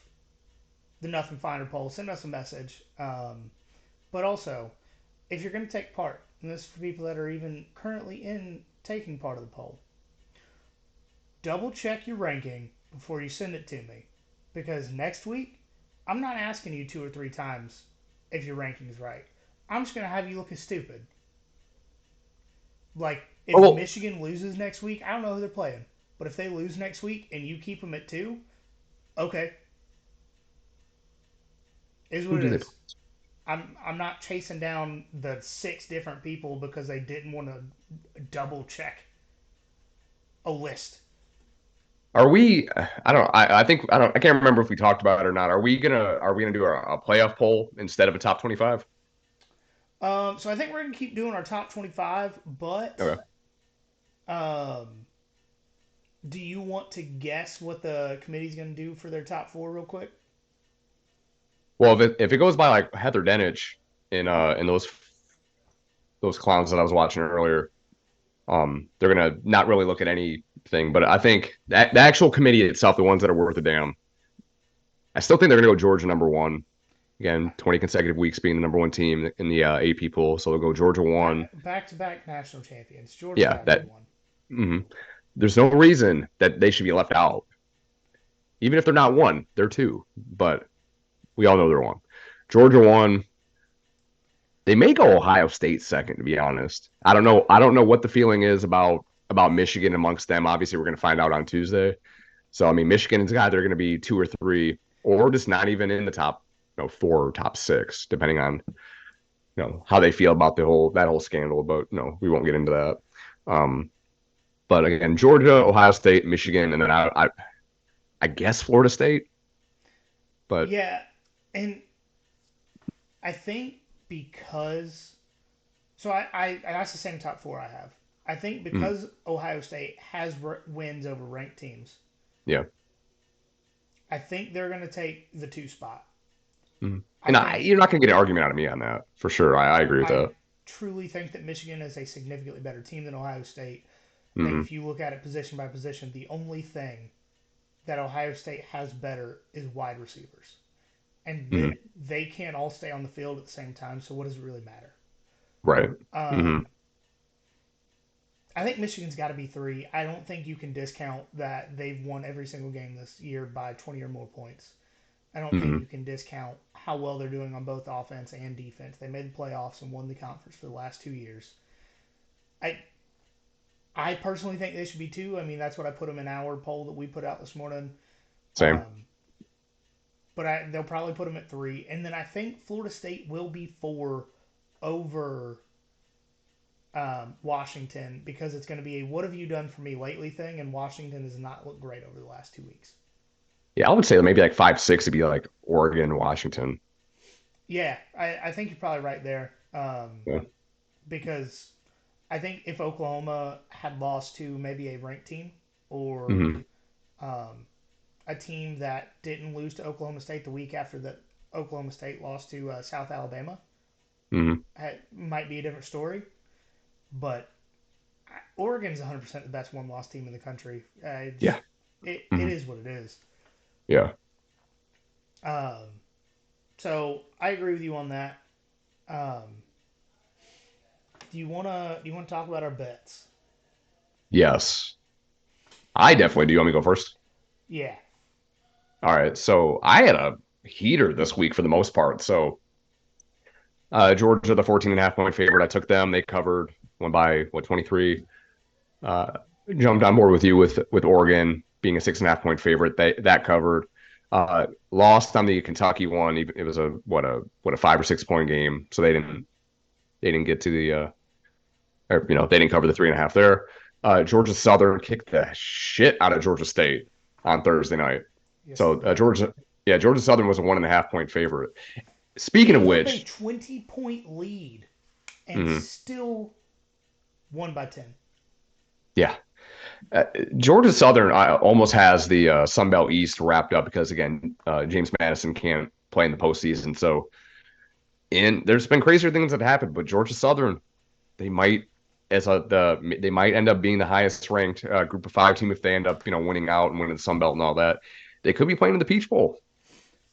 the Nothing Finder poll, send us a message. But also, if you're going to take part, and this is for people that are even currently in taking part of the poll, double check your ranking before you send it to me. Because next week, I'm not asking you 2 or 3 times if your ranking is right. I'm just going to have you looking stupid. Like, Oh if well, Michigan loses next week, I don't know who they're playing. But if they lose next week and you keep them at 2, okay, is who what it do they? is. I'm not chasing down the 6 different people because they didn't want to double check a list. Are we? I don't. I think I don't. I can't remember if we talked about it or not. Are we gonna do a playoff poll instead of a top 25? So I think we're gonna keep doing our top 25, but Okay. um, Do you want to guess what the committee's going to do for their top four, real quick? Well, if it goes by like Heather Dinich in those clowns that I was watching earlier, they're gonna not really look at anything. But I think that the actual committee itself, the ones that are worth a damn, I still think they're gonna go Georgia number one. Again, 20 consecutive weeks being the number one team in the AP poll, so they'll go Georgia one. Back to back national champions. Georgia's Yeah, got to be that. one. Mhm. There's no reason that they should be left out. Even if they're not one, they're two. But we all know they're one. Georgia one. They may go Ohio State second, to be honest. I don't know. I don't know what the feeling is about Michigan amongst them. Obviously, we're going to find out on Tuesday. So I mean, Michigan's got they're going to be two or three, or just not even in the top, four or top six, depending on how they feel about the whole scandal. But we won't get into that. Um, but again, Georgia, Ohio State, Michigan, and then I guess Florida State. But Yeah, and I think because that's the same top four I have. I think mm, because Ohio State has wins over ranked teams, yeah, I think they're going to take the two spot. I and think you're not going to get an argument out of me on that for sure. I agree with I that. truly think that Michigan is a significantly better team than Ohio State. I think Mm-hmm. if you look at it position by position, the only thing that Ohio State has better is wide receivers. And Mm-hmm. they can't all stay on the field at the same time, so what does it really matter? Right. Mm-hmm. Um, I think Michigan's got to be three. I don't think you can discount that they've won every single game this year by 20 or more points. I don't think Mm-hmm. you can discount how well they're doing on both offense and defense. They made the playoffs and won the conference for the last 2 years. I I personally think they should be two. I mean, that's what I put them in our poll that we put out this morning. Same. Um, but they'll probably put them at three, and then I think Florida State will be four over Washington because it's going to be a "What have you done for me lately?" thing, and Washington has not looked great over the last 2 weeks. Yeah, I would say maybe like 5, 6 would be like Oregon, Washington. Yeah, I think you're probably right there Yeah. because I think if Oklahoma had lost to maybe a ranked team or Mm-hmm. um, a team that didn't lose to Oklahoma State the week after that Oklahoma State lost to South Alabama, Mm-hmm. it might be a different story. But Oregon's 100% the best one-loss team in the country. Yeah. It Mm-hmm. is what it is. Yeah. Um, so I agree with you on that. Um, do you wanna talk about our bets? Yes. I definitely do. You want me to go first? Yeah. All right. So I had a heater this week for the most part. So Georgia, the 14 and a half point favorite. I took them. They covered, went by what, 23. Uh, Jumped on board with you with Oregon being a 6.5 point favorite. That covered. Lost on the Kentucky one. It was a 5 or 6 point game, so they didn't get to the or they didn't cover the 3.5 there. Georgia Southern kicked the shit out of Georgia State on Thursday night. Yes, they So did. Georgia Southern was a 1.5 point favorite. Speaking They of put up a which, 20-point lead and mhm, still won by 10. yeah, Uh, Georgia Southern almost has the Sun Belt East wrapped up because again, James Madison can't play in the postseason. So, and there's been crazier things that have happened, but Georgia Southern, they might they might end up being the highest ranked group of five team if they end up winning out and winning the Sun Belt and all that. They could be playing in the Peach Bowl.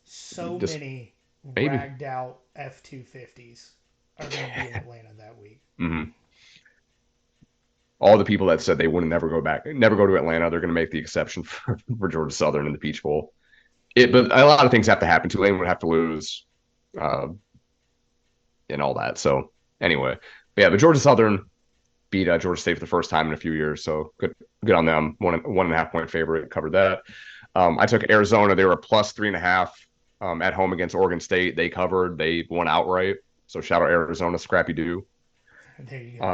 So Just many maybe. ragged out F-250s are going to be in Atlanta that week. Mm-hmm. All the people that said they wouldn't never go back, never go to Atlanta, they're going to make the exception for Georgia Southern in the Peach Bowl. But a lot of things have to happen. Tulane would have to lose, uh, and all that. So anyway, but Georgia Southern beat Georgia State for the first time in a few years. So good on them. 1.5 point favorite, covered that. I took Arizona. They were a plus 3.5 at home against Oregon State. They covered. They won outright. So shout out Arizona, scrappy do. There you go.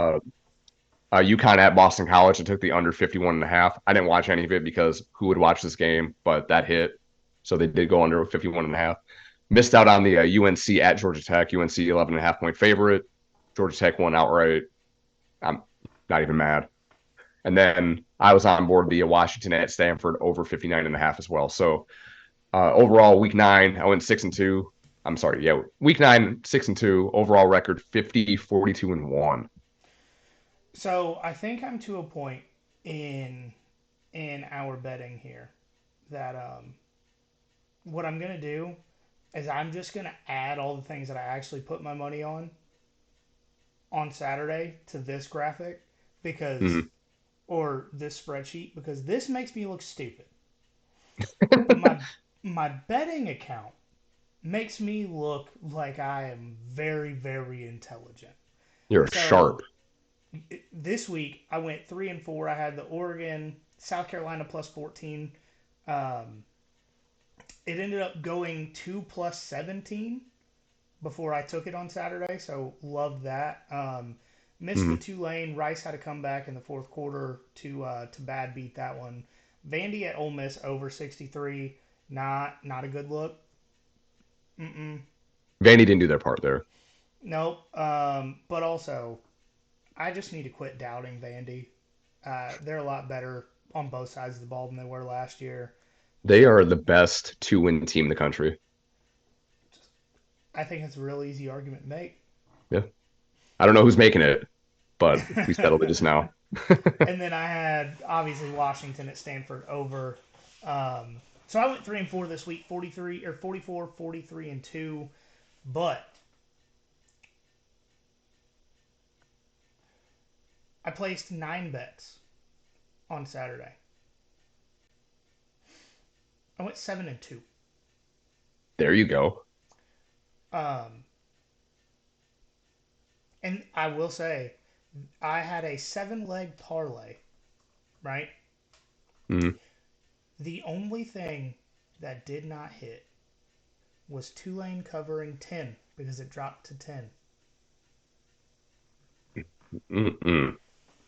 Uh, UConn at Boston College. I took the under 51.5. I didn't watch any of it because who would watch this game? But that hit. So they did go under 51.5. Missed out on the UNC at Georgia Tech. UNC 11.5 point favorite. Georgia Tech won outright. I'm not even mad. And then I was on board via Washington at Stanford over 59.5 as well. So overall, week nine, I went 6-2. I'm sorry, yeah, week nine, 6-2. Overall record 50, 42-1. So I think I'm to a point in our betting here that what I'm gonna do is I'm just gonna add all the things that I actually put my money on Saturday to this graphic because Mm-hmm. or this spreadsheet because this makes me look stupid. But my betting account makes me look like I am very very intelligent. You're sharp. So this week I went 3-4. I had the Oregon, South Carolina plus 14. Um, it ended up going 2 plus 17 before I took it on Saturday, so loved that. Missed the Mm-hmm. Tulane. Rice had to come back in the fourth quarter to bad beat that one. Vandy at Ole Miss over 63. Not a good look. Mm-mm. Vandy didn't do their part there. Nope. But also, I just need to quit doubting Vandy. They're a lot better on both sides of the ball than they were last year. They are So the best two-win team in the country. I think it's a real easy argument to make. Yeah. I don't know who's making it, but we settled it just now. And then I had obviously Washington at Stanford over. So I went 3-4 this week, 43 or 44, 43 and 2. But I placed 9 bets on Saturday. I went 7-2. There you go. Um, and I will say, I had a 7 leg parlay, right? Mm-hmm. The only thing that did not hit was Tulane covering 10 because it dropped to 10. Mm-mm.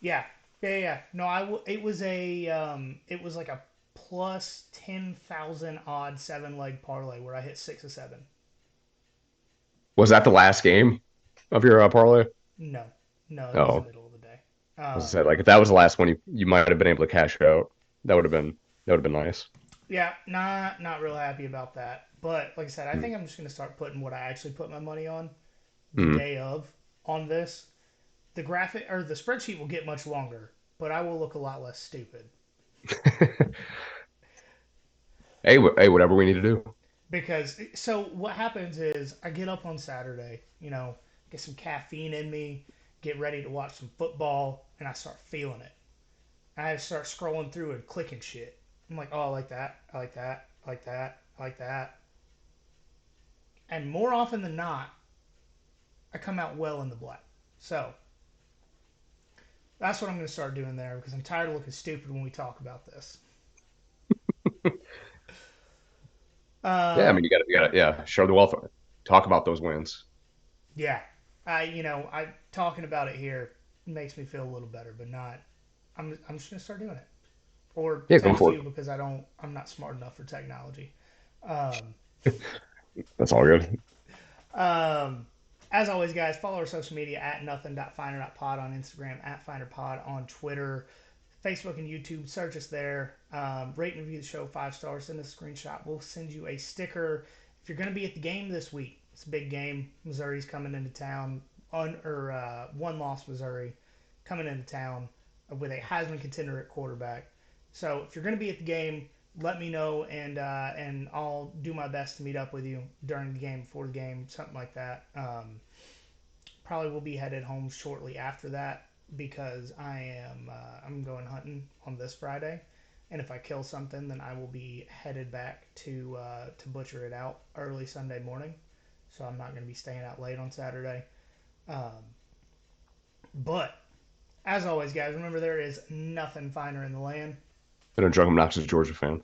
Yeah, yeah. No, it was it was like a plus 10,000 odd 7 leg parlay where I hit 6 of 7. Was that the last game of your parlay? No, no, it was the Oh, middle of the day. as I said, like if that was the last one, you might have been able to cash out. That would have been nice. Yeah, not real happy about that. But like I said, I Mm. think I'm just gonna start putting what I actually put my money on the Mm. day of on this. The graphic or the spreadsheet will get much longer, but I will look a lot less stupid Hey, hey, whatever we need to do. because so what happens is I get up on Saturday, get some caffeine in me, get ready to watch some football, and I start feeling it. I start scrolling through and clicking shit. I'm like, oh, I like that, I like that, I like that, I like that, and more often than not, I come out well in the black. So that's what I'm going to start doing there because I'm tired of looking stupid when we talk about this. Yeah, I mean, Um, yeah, show the wealth. Talk about those wins. yeah, I talking about it here makes me feel a little better, but not. I'm just going to start doing it or Yeah, go text for you because I'm not smart enough for technology. Um, it. That's all good. Um, as always, guys, follow our social media at nothing.finder.pod on Instagram, at finderpod on Twitter, Facebook, and YouTube. Search us there. Rate and review the show 5 stars. Send us a screenshot. We'll send you a sticker. If you're going to be at the game this week, it's a big game. Missouri's coming into town, one loss Missouri coming into town with a Heisman contender at quarterback. So if you're going to be at the game, let me know and I'll do my best to meet up with you during the game, before the game, something like that. Probably will be headed home shortly after that because I'm going hunting on this Friday, and if I kill something, then I will be headed back to butcher it out early Sunday morning. So I'm not going to be staying out late on Saturday. Um, but as always, guys, remember there is nothing finer in the land. Been a drunk, obnoxious Georgia fan.